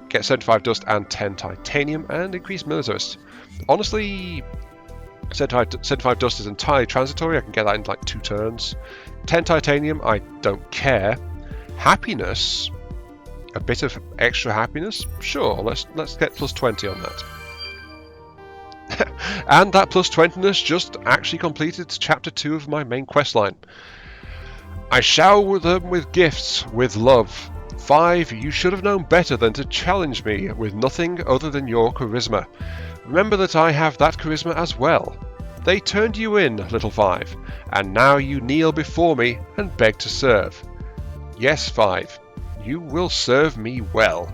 Get 75 dust and 10 titanium, and increase militarist. Honestly, 75 dust is entirely transitory. I can get that in like 2 turns. 10 titanium, I don't care. Happiness, a bit of extra happiness, sure, let's get plus 20 on that. And that plus 20ness just actually completed chapter 2 of my main questline. I shower them with gifts, with love. 5, you should have known better than to challenge me with nothing other than your charisma. Remember that I have that charisma as well. They turned you in, little 5, and now you kneel before me and beg to serve. Yes, 5, you will serve me well.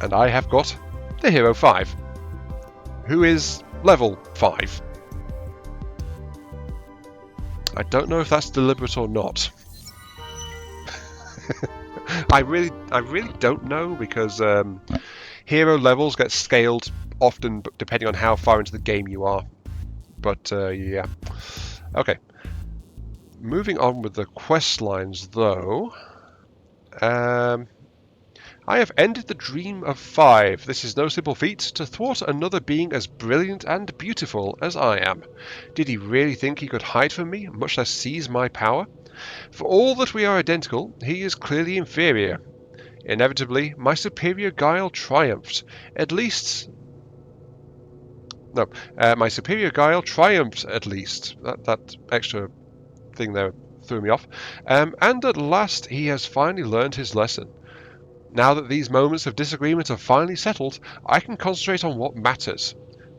And I have got the Hero 5, who is level 5. I don't know if that's deliberate or not. I really don't know, because hero levels get scaled often depending on how far into the game you are. But yeah. Okay. Moving on with the quest lines, though. I have ended the dream of 5. This is no simple feat, to thwart another being as brilliant and beautiful as I am. Did he really think he could hide from me, much less seize my power? For all that we are identical, he is clearly inferior. Inevitably, my superior guile triumphed. At least... No, my superior guile triumphed, at least. That extra thing there threw me off. And at last, he has finally learned his lesson. Now that these moments of disagreement are finally settled, I can concentrate on what matters.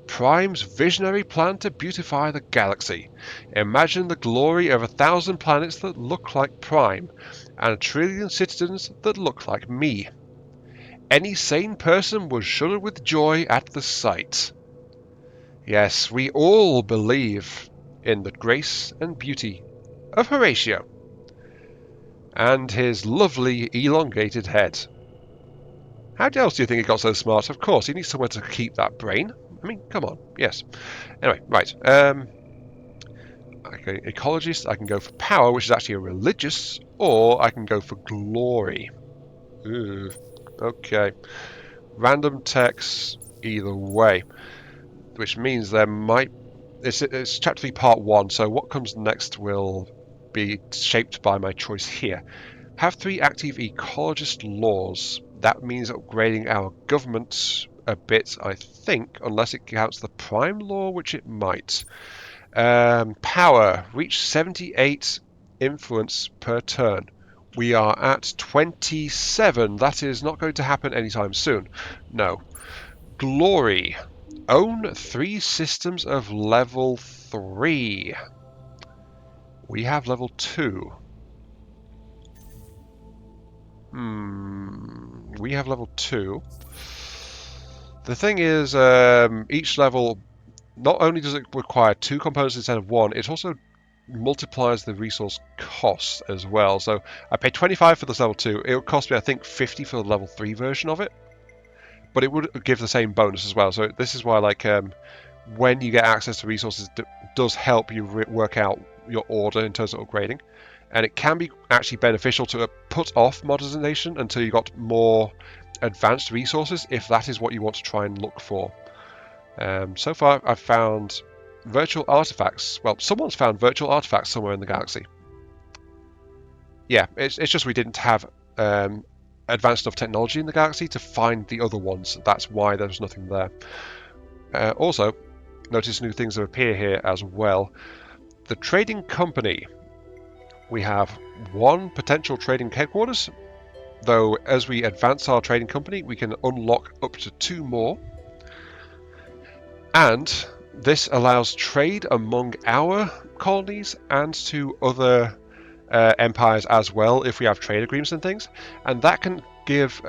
Prime's visionary plan to beautify the galaxy. Imagine the glory of 1,000 planets that look like Prime, and 1 trillion citizens that look like me. Any sane person would shudder with joy at the sight. Yes, we all believe in the grace and beauty of Horatio, and his lovely elongated head. How else do you think he got so smart? Of course, he needs somewhere to keep that brain. I mean, come on, yes. Anyway, right. Okay, ecologist, I can go for power, which is actually a religious, or I can go for glory. Ooh, okay. Random text, either way. Which means there might... It's chapter 3 part 1, so what comes next will be shaped by my choice here. Have 3 active ecologist laws. That means upgrading our government a bit, I think, unless it counts the Prime law, which it might. Power. Reach 78 influence per turn. We are at 27. That is not going to happen anytime soon. No. Glory. Own 3 systems of level 3. We have level 2. We have level 2. The thing is, each level, not only does it require 2 components instead of 1, it also multiplies the resource cost as well. So I paid 25 for this level 2. It would cost me, I think, 50 for the level 3 version of it. But it would give the same bonus as well. So this is why, like, when you get access to resources, it does help you work out your order in terms of upgrading. And it can be actually beneficial to put off modernization until you got more advanced resources, if that is what you want to try and look for. So far, I've found virtual artifacts. Well, someone's found virtual artifacts somewhere in the galaxy. Yeah, it's just we didn't have advanced enough technology in the galaxy to find the other ones. That's why there's nothing there. Also, notice new things that appear here as well. The trading company. We have 1 potential trading headquarters, though as we advance our trading company, we can unlock up to 2 more. And this allows trade among our colonies and to other empires as well, if we have trade agreements and things. And that can give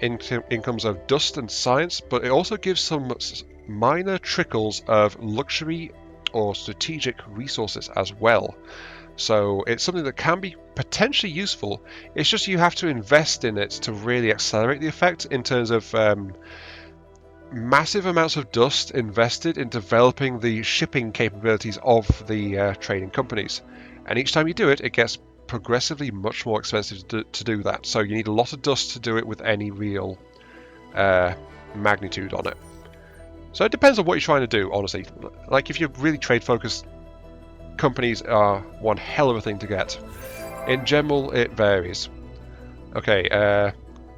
incomes of dust and science, but it also gives some minor trickles of luxury or strategic resources as well. So it's something that can be potentially useful. It's just you have to invest in it to really accelerate the effect, in terms of massive amounts of dust invested in developing the shipping capabilities of the trading companies. And each time you do it, it gets progressively much more expensive to do that. So you need a lot of dust to do it with any real magnitude on it. So it depends on what you're trying to do, honestly. Like, if you're really trade focused, companies are one hell of a thing to get. In general, it varies. Okay,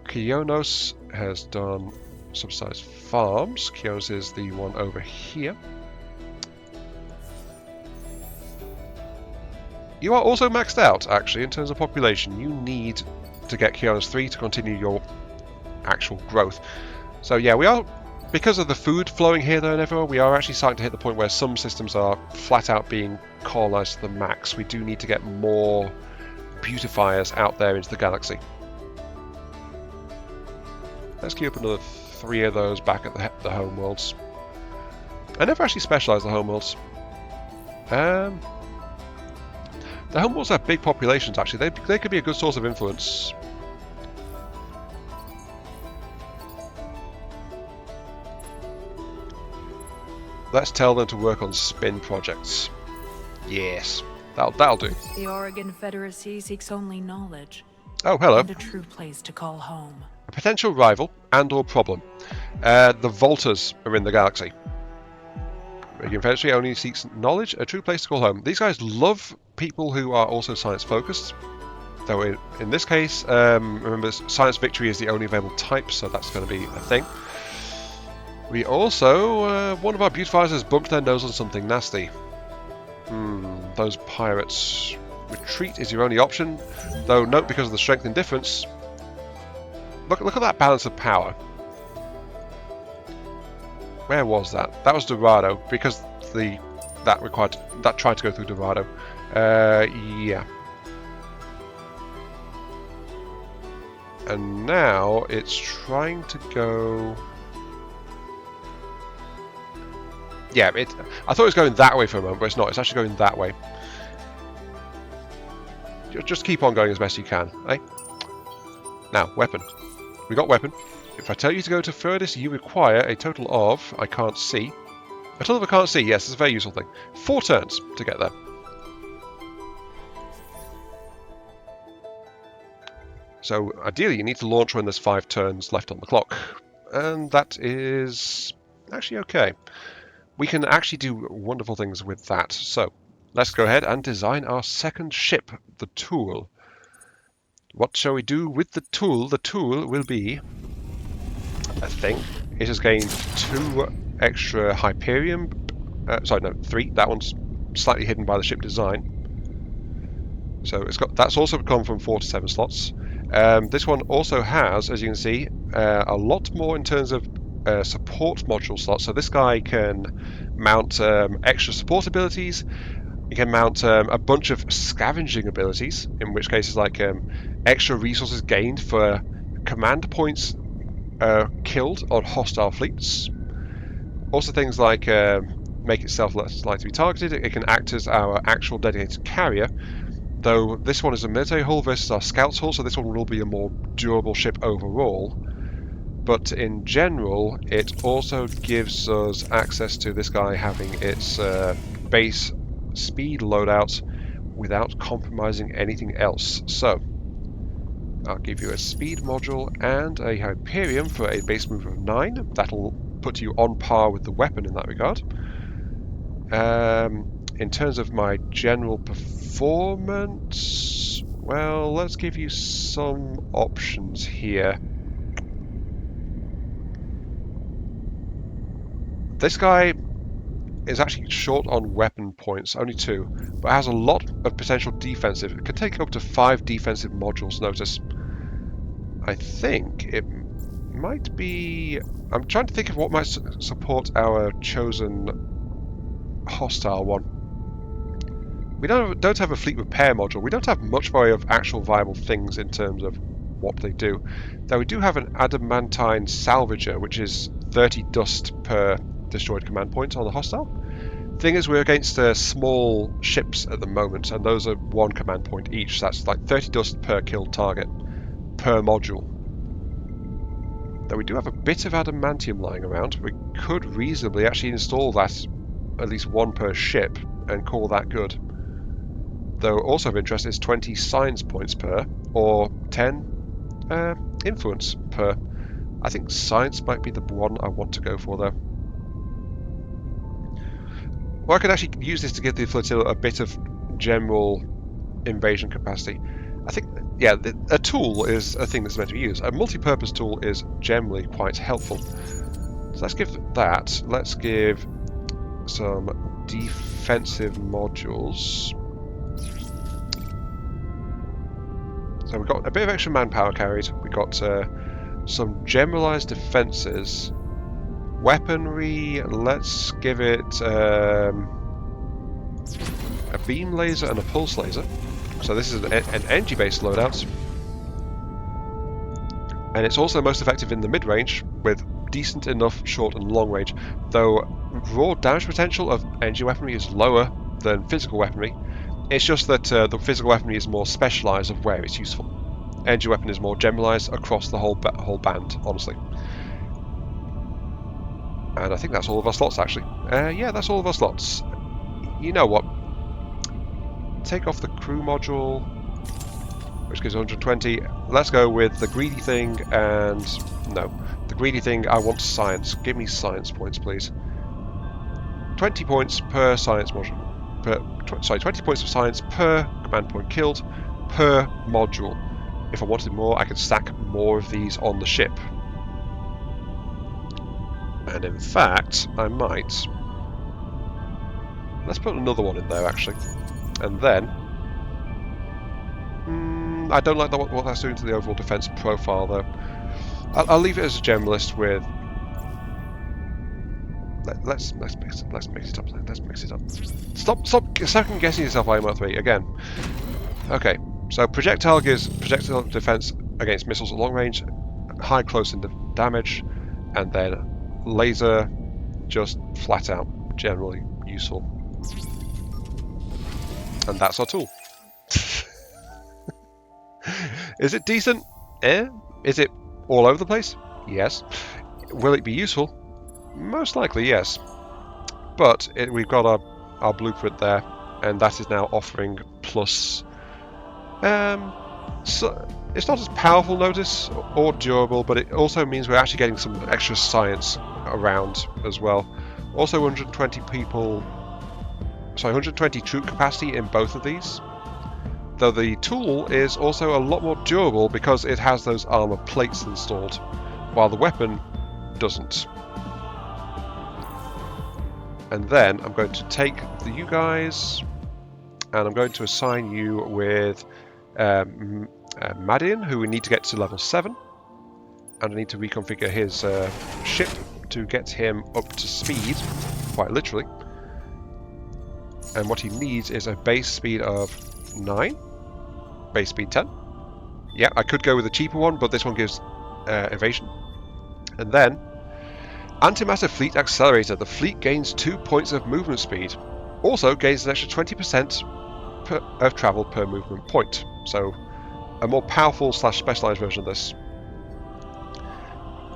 Kionos has done subsidized farms. Kionos is the one over here. You are also maxed out, actually, in terms of population. You need to get Kionos 3 to continue your actual growth. So yeah, we are, because of the food flowing here, there and everywhere, we are actually starting to hit the point where some systems are flat out being colonized to the max. We do need to get more beautifiers out there into the galaxy. Let's queue up another 3 of those back at the homeworlds. I never actually specialised the homeworlds. The homeworlds have big populations, actually. They could be a good source of influence. Let's tell them to work on spin projects. Yes, that'll do. The Oregon Confederacy seeks only knowledge. Oh, hello. And a true place to call home. A potential rival and/or problem. The Volters are in the galaxy. The Confederacy only seeks knowledge, a true place to call home. These guys love people who are also science-focused. Though in this case, remember, science victory is the only available type, so that's going to be a thing. We also, one of our beautifiers bumped their nose on something nasty. Those pirates. Retreat is your only option, though note because of the strength and difference. Look at that balance of power. Where was that? That was Dorado, because that tried to go through Dorado. Yeah. And now it's trying to go. Yeah, I thought it was going that way for a moment, but it's not. It's actually going that way. Just keep on going as best you can, eh? Now, weapon. We got weapon. If I tell you to go to furthest, you require a total of, I can't see. A total of I can't see, yes, it's a very useful thing. 4 turns to get there. So, ideally, you need to launch when there's 5 turns left on the clock. And that is actually okay. We can actually do wonderful things with that. So, let's go ahead and design our second ship, the Tool. What shall we do with the Tool? The Tool will be a thing. It has gained 2 extra Hyperion. Sorry, no, 3. That one's slightly hidden by the ship design. So that's also gone from 4 to 7 slots. This one also has, as you can see, a lot more in terms of support module slots. So this guy can mount extra support abilities. You can mount a bunch of scavenging abilities, in which case it's like extra resources gained for command points killed on hostile fleets. Also things like make itself less likely to be targeted. It can act as our actual dedicated carrier, though this one is a military hull versus our scouts hull, so this one will be a more durable ship overall. But in general, it also gives us access to this guy having its base speed loadout without compromising anything else. So I'll give you a speed module and a Hyperion for a base move of 9. That'll put you on par with the weapon in that regard. In terms of my general performance, well, let's give you some options here. This guy is actually short on weapon points, only 2, but has a lot of potential defensive. It can take up to 5 defensive modules, notice. I think it might be... I'm trying to think of what might support our chosen hostile one. We don't have a fleet repair module. We don't have much by way of actual viable things in terms of what they do. Though we do have an adamantine salvager, which is 30 dust per destroyed command point on the hostile. Thing is, we're against small ships at the moment, and those are 1 command point each, so that's like 30 dust per killed target per module. Though we do have a bit of adamantium lying around, we could reasonably actually install that, at least 1 per ship, and call that good. Though also of interest is 20 science points per, or 10 influence per. I think science might be the one I want to go for though. Or I could actually use this to give the flotilla a bit of general invasion capacity. I think, yeah, a tool is a thing that's meant to be used. A multi-purpose tool is generally quite helpful. So let's give that. Let's give some defensive modules. So we've got a bit of extra manpower carried. We've got some generalized defenses. Weaponry, let's give it a beam laser and a pulse laser. So this is an energy-based loadout. And it's also most effective in the mid-range with decent enough short and long range, though raw damage potential of energy weaponry is lower than physical weaponry. It's just that the physical weaponry is more specialised of where it's useful. Energy weapon is more generalised across the whole band, honestly. And I think that's all of our slots, actually. Yeah, that's all of our slots. You know what? Take off the crew module, which gives 120. Let's go with the greedy thing, and no. The greedy thing, I want science. Give me science points, please. 20 points per science module. 20 points of science per command point killed per module. If I wanted more, I could stack more of these on the ship. And in fact, I might. Let's put another one in there, actually. And then I don't like what that's doing to the overall defense profile, though. I'll leave it as a generalist with. Let's mix it up. Let's mix it up. Stop second guessing yourself, IMO3 again. Okay, so projectile gives projectile defense against missiles at long range, high close in damage, and then laser just flat out generally useful. And that's our tool. Is it decent? Is it all over the place? Yes. Will it be useful? Most likely, yes. But we've got our blueprint there, and that is now offering plus. So it's not as powerful, notice, or durable, but it also means we're actually getting some extra science around as well. Also 120 people. Sorry, 120 troop capacity in both of these. Though the tool is also a lot more durable because it has those armor plates installed, while the weapon doesn't. And then I'm going to take you guys, and I'm going to assign you with Madian, who we need to get to level 7. And I need to reconfigure his ship to get him up to speed, quite literally. And what he needs is a base speed of 9, base speed 10. Yeah, I could go with a cheaper one, but this one gives evasion. And then, antimatter fleet accelerator. The fleet gains 2 points of movement speed. Also gains an extra 20% of travel per movement point. So, a more powerful / specialized version of this.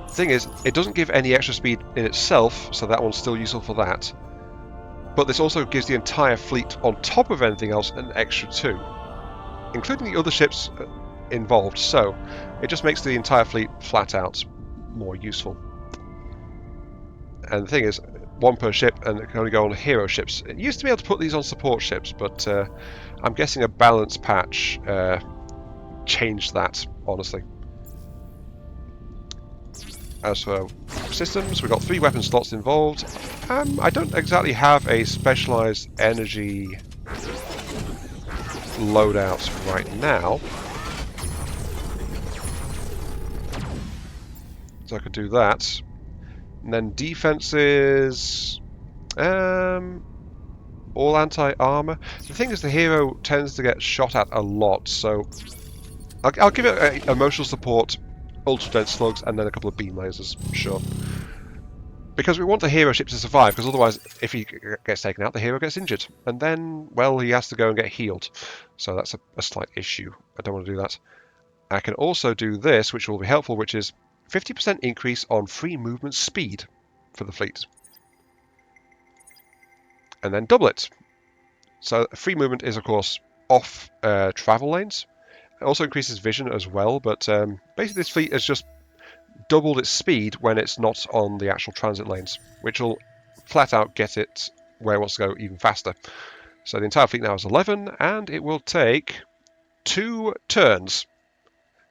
The thing is, it doesn't give any extra speed in itself, so that one's still useful for that. But this also gives the entire fleet, on top of anything else, an extra 2, including the other ships involved, so it just makes the entire fleet flat out more useful. And the thing is, 1 per ship, and it can only go on hero ships. It used to be able to put these on support ships, but I'm guessing a balance patch changed that, honestly. As for systems, we've got 3 weapon slots involved. I don't exactly have a specialized energy loadout right now, so I could do that. And then defenses, all anti-armor. The thing is, the hero tends to get shot at a lot, so I'll give it emotional support, ultra dense slugs, and then a couple of beam lasers, sure. Because we want the hero ship to survive, because otherwise, if he gets taken out, the hero gets injured. And then, well, he has to go and get healed. So that's a slight issue. I don't want to do that. I can also do this, which will be helpful, which is 50% increase on free movement speed for the fleet. And then double it. So free movement is, of course, off travel lanes. It also increases vision as well, but basically this fleet has just doubled its speed when it's not on the actual transit lanes, which will flat out get it where it wants to go even faster. So the entire fleet now is 11, and it will take 2 turns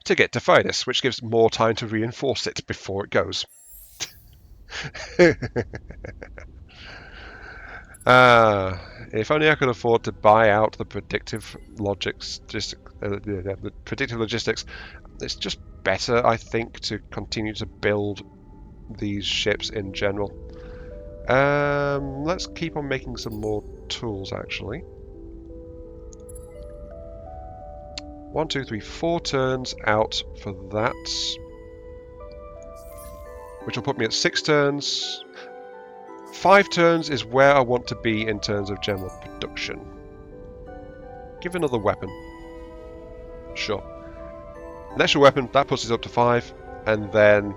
to get to Fidus, which gives more time to reinforce it before it goes. If only I could afford to buy out the predictive logistics. The predictive logistics. It's just better, I think, to continue to build these ships in general. Let's keep on making some more tools, actually. 1, 2, 3, 4 turns out for that. which will put me at 6 turns. 5 turns is where I want to be in terms of general production. Give another weapon. Sure. An extra weapon, that puts us up to 5, and then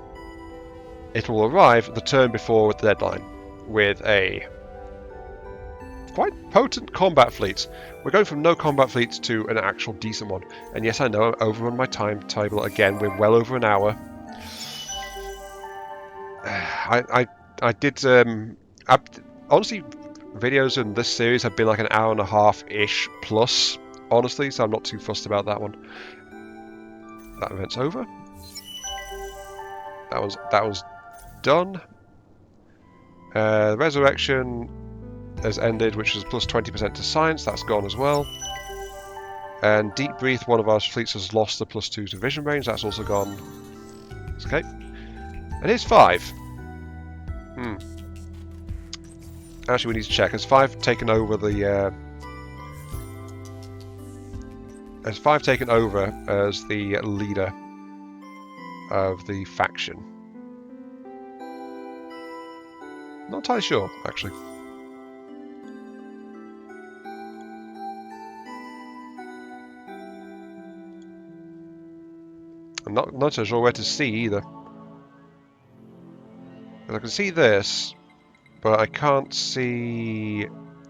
it will arrive the turn before the deadline with a quite potent combat fleet. We're going from no combat fleet to an actual decent one. And yes, I know I've overrun my timetable again. We're well over an hour. I did honestly, videos in this series have been like an hour and a half-ish plus, honestly, so I'm not too fussed about that one. That event's over. That was done. Resurrection has ended, which is plus 20% to science. That's gone as well. And Deep Breath, one of our fleets has lost the plus 2 to vision range. That's also gone. Okay. And here's 5. Actually, we need to check. Has 5 taken over the? Has 5 taken over as the leader of the faction? Not entirely sure, actually. I'm not so sure where to see either. I can see this, but I can't see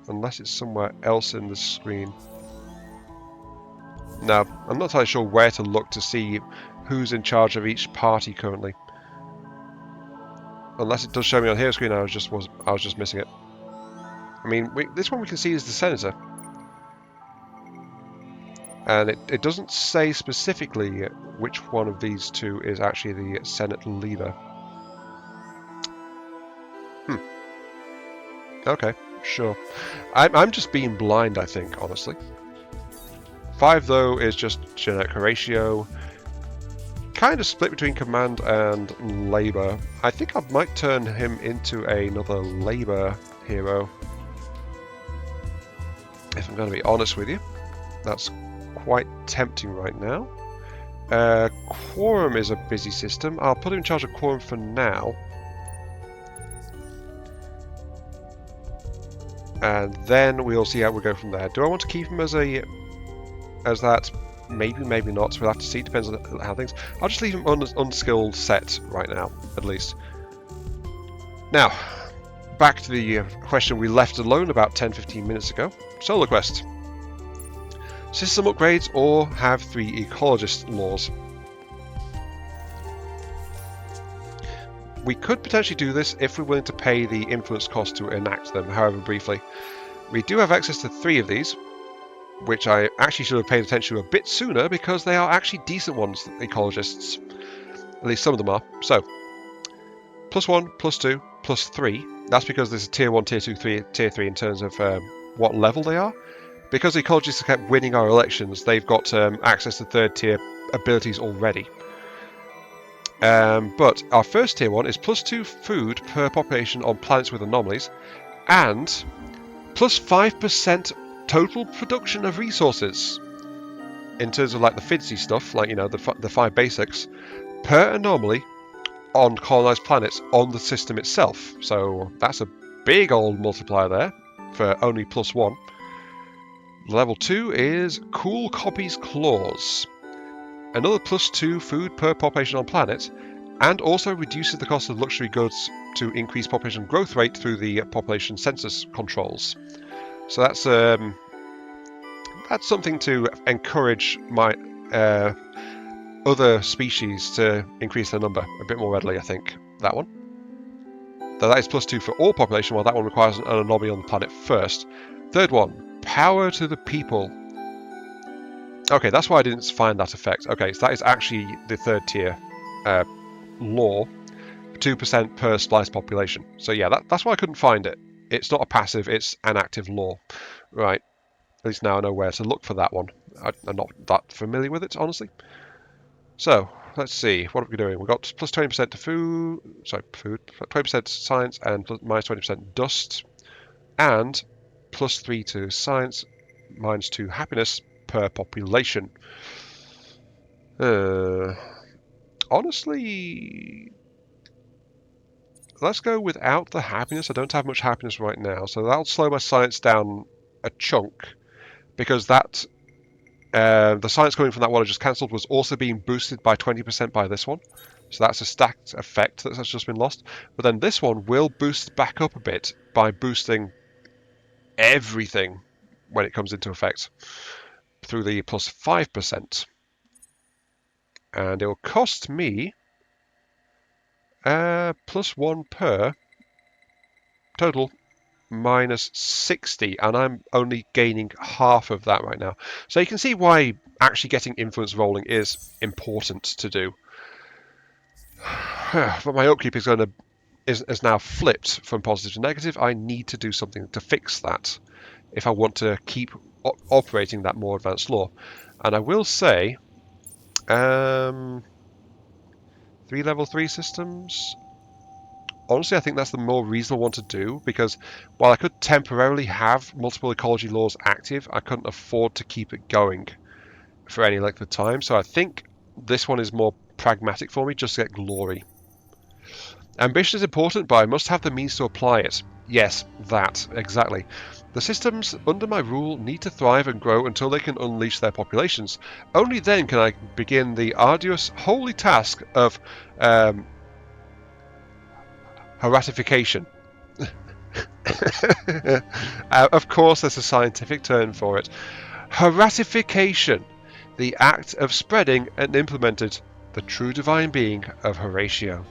unless it's somewhere else in the screen. No, I'm not entirely sure where to look to see who's in charge of each party currently. Unless it does show me on here screen, I was just missing it. I mean, this one we can see is the senator, and it doesn't say specifically which one of these two is actually the Senate leader. Okay, sure. I'm just being blind, I think, honestly. 5, though, is just generic Horatio. Kind of split between command and labor. I think I might turn him into another labor hero. If I'm going to be honest with you. That's quite tempting right now. Quorum is a busy system. I'll put him in charge of Quorum for now. And then we'll see how we go from there. Do I want to keep him as that? Maybe, maybe not. So we'll have to see. Depends on how things. I'll just leave him unskilled set right now, at least. Now, back to the question we left alone about 10-15 minutes ago. Solo quest. System upgrades or have 3 ecologist laws. We could potentially do this if we're willing to pay the influence cost to enact them, however briefly. We do have access to 3 of these, which I actually should have paid attention to a bit sooner because they are actually decent ones, ecologists. At least some of them are. So, +1, +2, +3. That's because there's a tier 1, tier 2, tier 3 in terms of what level they are. Because the ecologists have kept winning our elections, they've got access to 3rd tier abilities already. But our first tier 1 is +2 food per population on planets with anomalies, and +5% total production of resources. In terms of like the FIDSy stuff, like, you know, the 5 basics, per anomaly on colonized planets on the system itself. So that's a big old multiplier there for only +1. Level 2 is Cool Copies Clause. Another +2 food per population on planet, and also reduces the cost of luxury goods to increase population growth rate through the population census controls. So that's something to encourage my other species to increase their number a bit more readily, I think. That one. Though that is +2 for all population, while that one requires an anomaly on the planet first. Third one, Power to the People. Okay, that's why I didn't find that effect. Okay, so that is actually the 3rd tier law, 2% per spliced population. So yeah, that's why I couldn't find it. It's not a passive, it's an active law. Right, at least now I know where to look for that one. I'm not that familiar with it, honestly. So, let's see, what are we doing? We've got +20% to food, 20% to science, and -20% dust, and +3 to science, -2 happiness per population. Honestly, let's go without the happiness. I don't have much happiness right now, so that'll slow my science down a chunk, because that the science coming from that one I just cancelled was also being boosted by 20% by this one. So that's a stacked effect that's just been lost. But then this one will boost back up a bit by boosting everything when it comes into effect through the plus 5%. And it will cost me +1 per total minus 60, and I'm only gaining half of that right now. So you can see why actually getting influence rolling is important to do. But my upkeep is now flipped from positive to negative. I need to do something to fix that if I want to keep operating that more advanced law. And I will say, 3 level 3 systems. Honestly, I think that's the more reasonable one to do, because while I could temporarily have multiple ecology laws active, I couldn't afford to keep it going for any length of time. So I think this one is more pragmatic for me, just to get glory. Ambition is important, but I must have the means to apply it. Yes, that, exactly. The systems under my rule need to thrive and grow until they can unleash their populations. Only then can I begin the arduous, holy task of Horatification. Of course, there's a scientific term for it. Horatification, the act of spreading and implemented the true divine being of Horatio.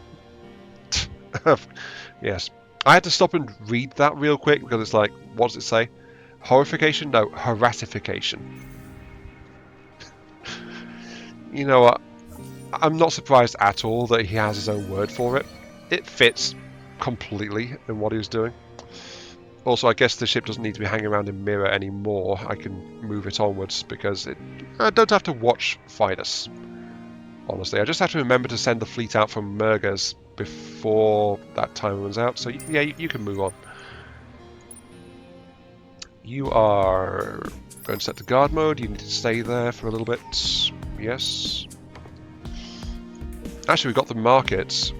Yes. I had to stop and read that real quick because it's like, what does it say? Horrification? No, horatification. You know what? I'm not surprised at all that he has his own word for it. It fits completely in what he was doing. Also, I guess the ship doesn't need to be hanging around in Mirror anymore. I can move it onwards because I don't have to watch Fidus. Honestly, I just have to remember to send the fleet out from Mergas before that time runs out. So yeah, you can move on. You are going to set to guard mode. You need to stay there for a little bit. Yes. Actually, we've got the markets.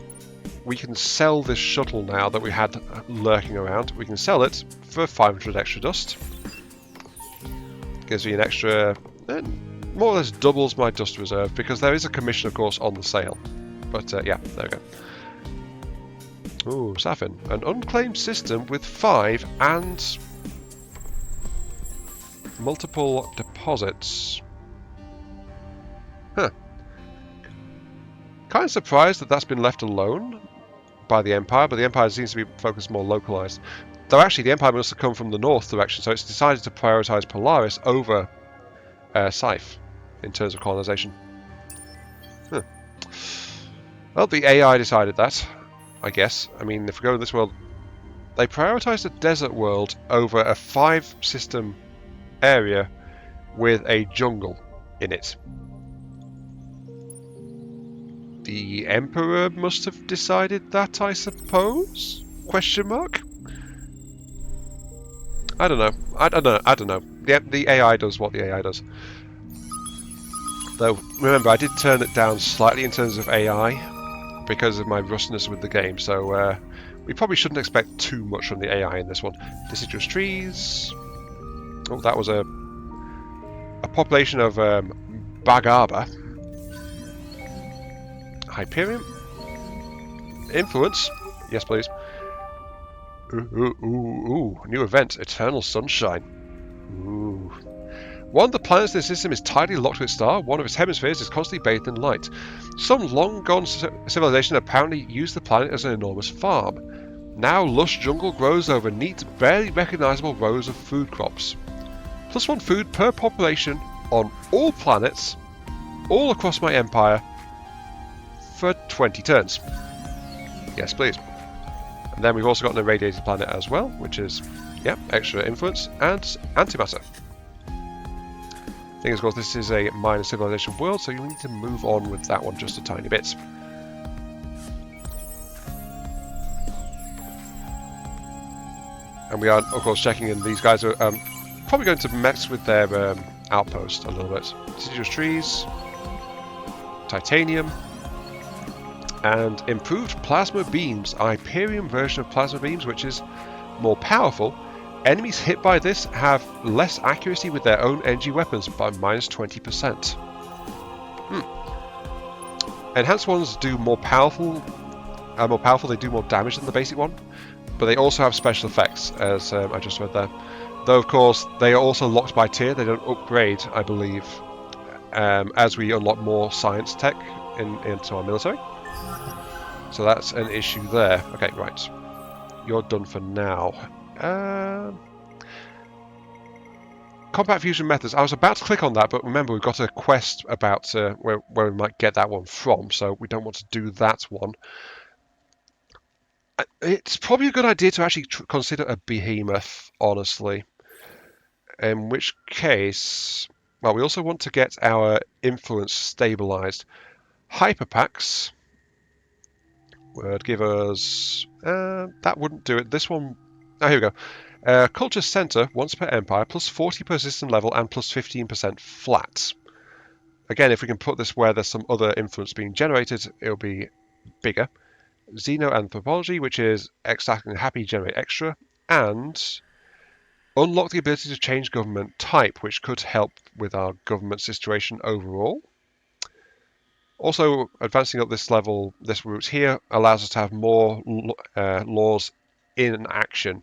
We can sell this shuttle now that we had lurking around. We can sell it for 500 extra dust. Gives me an extra, more or less doubles my dust reserve, because there is a commission, of course, on the sale. But yeah, there we go. Ooh, Safin. An unclaimed system with 5 and multiple deposits. Huh. Kind of surprised that that's been left alone by the Empire, but the Empire seems to be focused more localized. Though actually the Empire must have come from the north direction, so it's decided to prioritize Polaris over Scythe in terms of colonization. Huh. Well, the AI decided that, I guess. I mean, if we go to this world, they prioritized a desert world over a 5-system area with a jungle in it. The Emperor must have decided that, I suppose? Question mark? I don't know. I don't know. The AI does what the AI does. Though, remember, I did turn it down slightly in terms of AI because of my rustiness with the game, so we probably shouldn't expect too much from the AI in this one. Deciduous trees. Oh, that was a population of Bagaba. Hyperion? Influence? Yes, please. Ooh, new event, Eternal Sunshine. Ooh. One of the planets in the system is tightly locked to its star. One of its hemispheres is constantly bathed in light. Some long-gone civilization apparently used the planet as an enormous farm. Now lush jungle grows over neat, barely recognizable rows of food crops. +1 food per population on all planets, all across my empire, for 20 turns. Yes, please. And then we've also got an irradiated planet as well, which is, yeah, extra influence and antimatter. Thing is, of course, this is a minor civilization world, so you need to move on with that one just a tiny bit. And we are, of course, checking in. These guys are probably going to mess with their outpost a little bit. Deciduous trees, titanium. And improved plasma beams, Hyperion version of plasma beams, which is more powerful. Enemies hit by this have less accuracy with their own energy weapons by minus 20%. Enhanced ones do more powerful. They do more damage than the basic one, but they also have special effects, as I just read there. Though, of course, they are also locked by tier. They don't upgrade, I believe, as we unlock more science tech into our military. So that's an issue there. Okay, right. You're done for now. Combat fusion methods. I was about to click on that, but remember, we've got a quest about where we might get that one from, so we don't want to do that one. It's probably a good idea to actually consider a behemoth, honestly. In which case, well, we also want to get our influence stabilized. Hyperpacks would give us... that wouldn't do it. This one... Oh, here we go. Culture Center, once per empire, plus 40 per system level and plus 15% flat. Again, if we can put this where there's some other influence being generated, it'll be bigger. Xenoanthropology, which is exactly happy, generate extra. And unlock the ability to change government type, which could help with our government situation overall. Also, advancing up this level, this route here, allows us to have more laws in action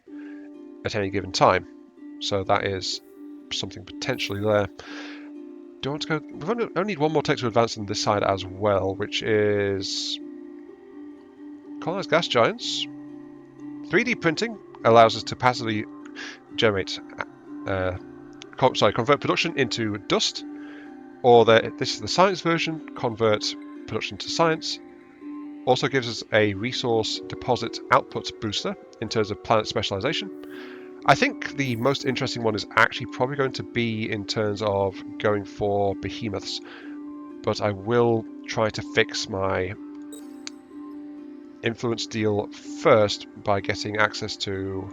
at any given time. So that is something potentially there. Do you want to go? We only need one more tech to advance on this side as well, which is colonize gas giants. 3D printing allows us to passively generate, convert production into dust. Or this is the science version, convert production to science. Also gives us a resource deposit output booster in terms of planet specialization. I think the most interesting one is actually probably going to be in terms of going for behemoths. But I will try to fix my influence deal first by getting access to...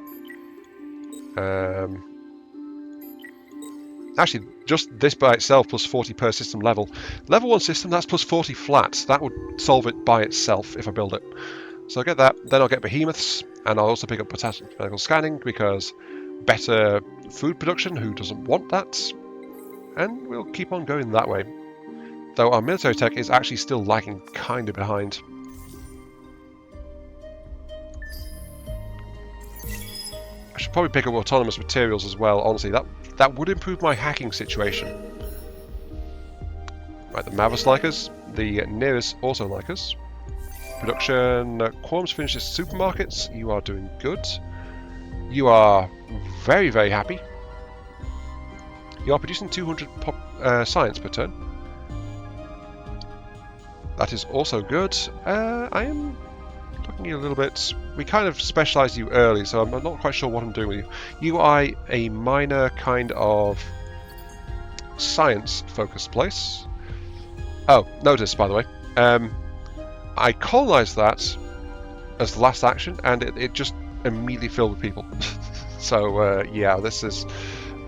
actually, just this by itself, plus 40 per system level. Level 1 system, that's plus 40 flat. That would solve it by itself if I build it. So I'll get that, then I'll get behemoths, and I'll also pick up potassium medical scanning, because better food production, who doesn't want that? And we'll keep on going that way. Though our military tech is actually still lagging kind of behind. I should probably pick up autonomous materials as well, honestly. That would improve my hacking situation. Right, the Mavis like us. The Nearest also like us. Production. Quorums finishes supermarkets. You are doing good. You are very, very happy. You are producing 200 science per turn. That is also good. I am looking at you a little bit. We kind of specialised you early, so I'm not quite sure what I'm doing with you. You are a minor kind of science-focused place. Oh, notice, by the way, I colonised that as the last action, and it just immediately filled with people. So, yeah, this is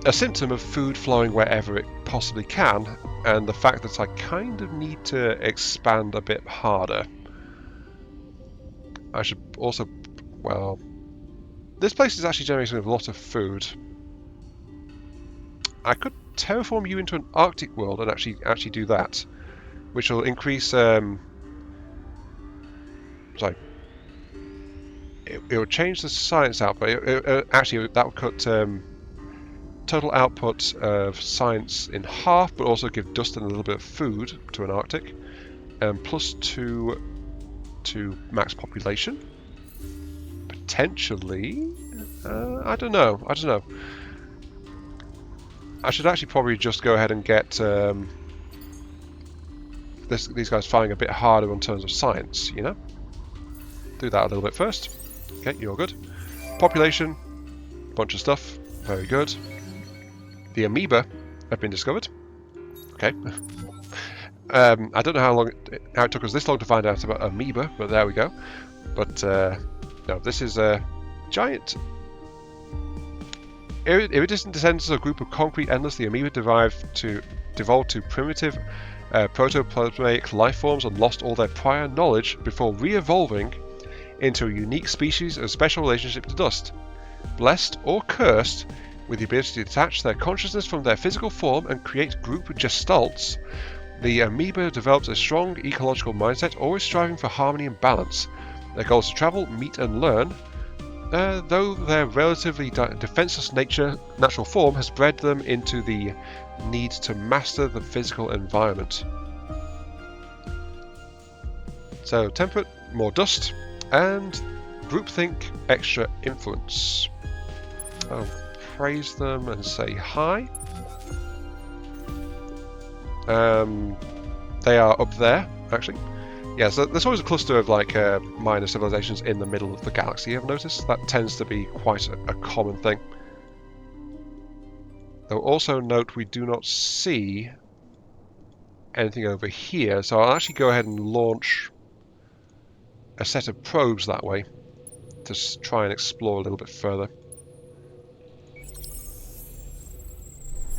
a symptom of food flowing wherever it possibly can, and the fact that I kind of need to expand a bit harder. I should also, well, this place is actually generating a lot of food. I could terraform you into an Arctic world and actually do that, which will increase. Sorry, it will change the science output. Actually, that would cut total output of science in half, but also give Dustin a little bit of food to an Arctic, and +2 to max population. Potentially, I don't know. I should actually probably just go ahead and get these guys firing a bit harder in terms of science, you know? Do that a little bit first. Okay, you're good. Population, bunch of stuff, very good. The amoeba have been discovered. Okay. I don't know how it took us this long to find out about amoeba, but there we go. But no, this is a giant iridescent descendants of a group of concrete endless. The amoeba devolved to primitive Protoplasmic life forms and lost all their prior knowledge before re-evolving into a unique species of special relationship to dust. Blessed or cursed with the ability to detach their consciousness from their physical form and create group gestalts, the amoeba develops a strong ecological mindset, always striving for harmony and balance. Their goal is to travel, meet and learn, though their relatively defenseless natural form has bred them into the need to master the physical environment. So temperate, more dust, and groupthink, extra influence. I'll praise them and say hi. They are up there, actually. Yeah, so there's always a cluster of like minor civilizations in the middle of the galaxy, I've noticed. That tends to be quite a common thing. Though also note we do not see anything over here, so I'll actually go ahead and launch a set of probes that way to try and explore a little bit further.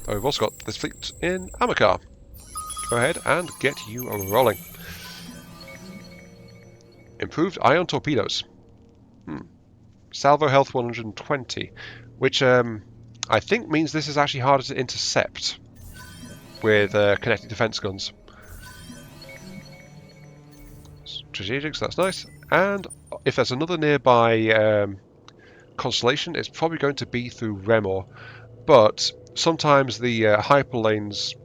Oh, we've also got this fleet in Amakar. Go ahead and get you rolling. Improved ion torpedoes. Salvo health 120, which I think means this is actually harder to intercept with kinetic defense guns. Strategic, so that's nice. And if there's another nearby constellation, it's probably going to be through Remor. But sometimes the hyperlanes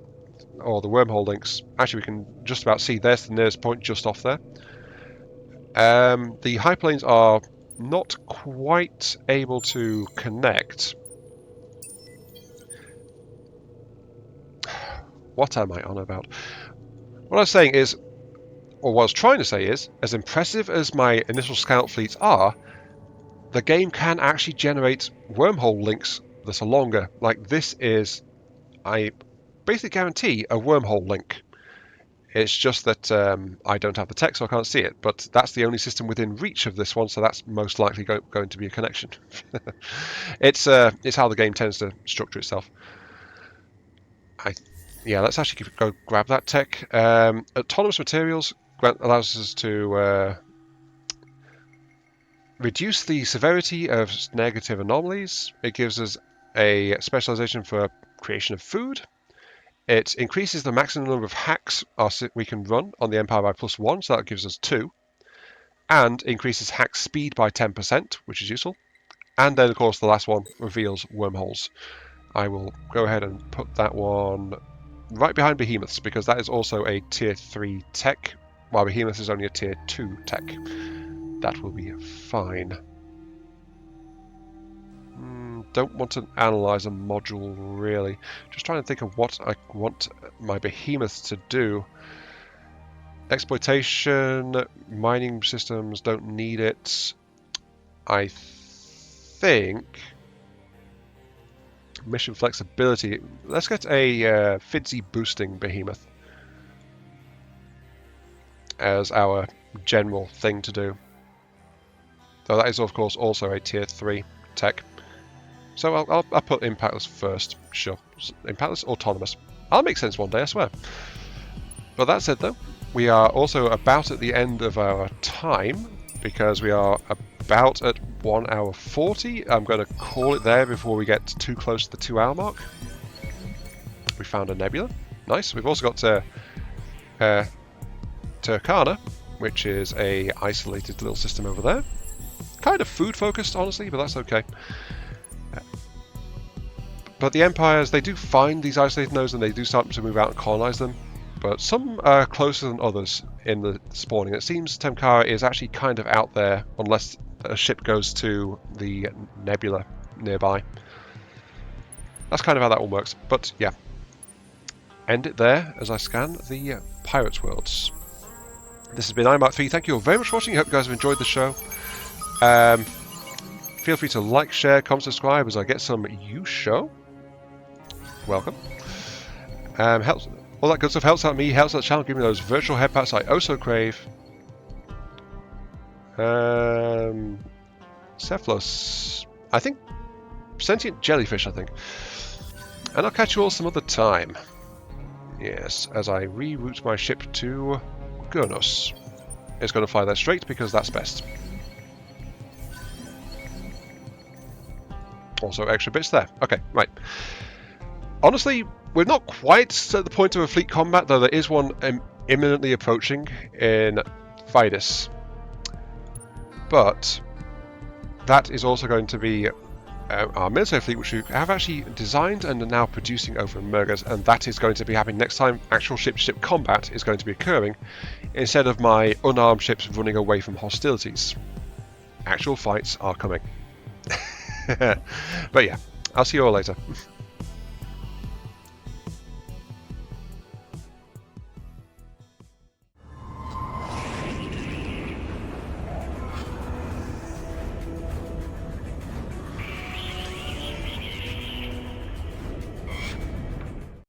or the wormhole links, actually we can just about see there's the nearest point just off there. The hyperlanes are not quite able to connect. What am I on about? What I was saying is, or what I was trying to say is, as impressive as my initial scout fleets are, the game can actually generate wormhole links that are longer. Like this is, I basically guarantee, a wormhole link. It's just that I don't have the tech, so I can't see it. But that's the only system within reach of this one, so that's most likely going to be a connection. It's how the game tends to structure itself. Yeah, let's actually go grab that tech. Autonomous materials allows us to reduce the severity of negative anomalies. It gives us a specialization for creation of food. It increases the maximum number of hacks we can run on the Empire by +1, so that gives us 2. And increases hack speed by 10%, which is useful. And then, of course, the last one reveals wormholes. I will go ahead and put that one right behind Behemoths, because that is also a Tier 3 tech, while Behemoth is only a Tier 2 tech. That will be fine. Don't want to analyze a module, really. Just trying to think of what I want my behemoths to do. Exploitation, mining systems, don't need it. I think mission flexibility. Let's get a Fidzy boosting behemoth as our general thing to do. Though that is, of course, also a Tier 3 tech. So I'll put Impactless first, sure. Impactless, autonomous. I'll make sense one day, I swear. But that said, though, we are also about at the end of our time, because we are about at 1 hour 40. I'm going to call it there before we get too close to the 2 hour mark. We found a nebula. Nice. We've also got Turkana, which is a isolated little system over there. Kind of food focused, honestly, but that's okay. But the empires, they do find these isolated nodes and they do start to move out and colonize them. But some are closer than others in the spawning. It seems Temkara is actually kind of out there unless a ship goes to the nebula nearby. That's kind of how that one works. But yeah, end it there as I scan the Pirates Worlds. This has been iMark3. Thank you all very much for watching. I hope you guys have enjoyed the show. Feel free to like, share, comment, subscribe as I get some you show. Welcome. Helps, all that good stuff helps out me, helps out the channel, give me those virtual head pats I also crave. Cephalus. I think sentient jellyfish, I think. And I'll catch you all some other time. Yes, as I reroute my ship to Gurnus. It's going to fly there straight because that's best. Also extra bits there. Okay, right. Honestly, we're not quite at the point of a fleet combat, though there is one imminently approaching in Fidus. But that is also going to be our military fleet, which we have actually designed and are now producing over in Murgas, and that is going to be happening next time. Actual ship-to-ship combat is going to be occurring, instead of my unarmed ships running away from hostilities. Actual fights are coming. But yeah, I'll see you all later.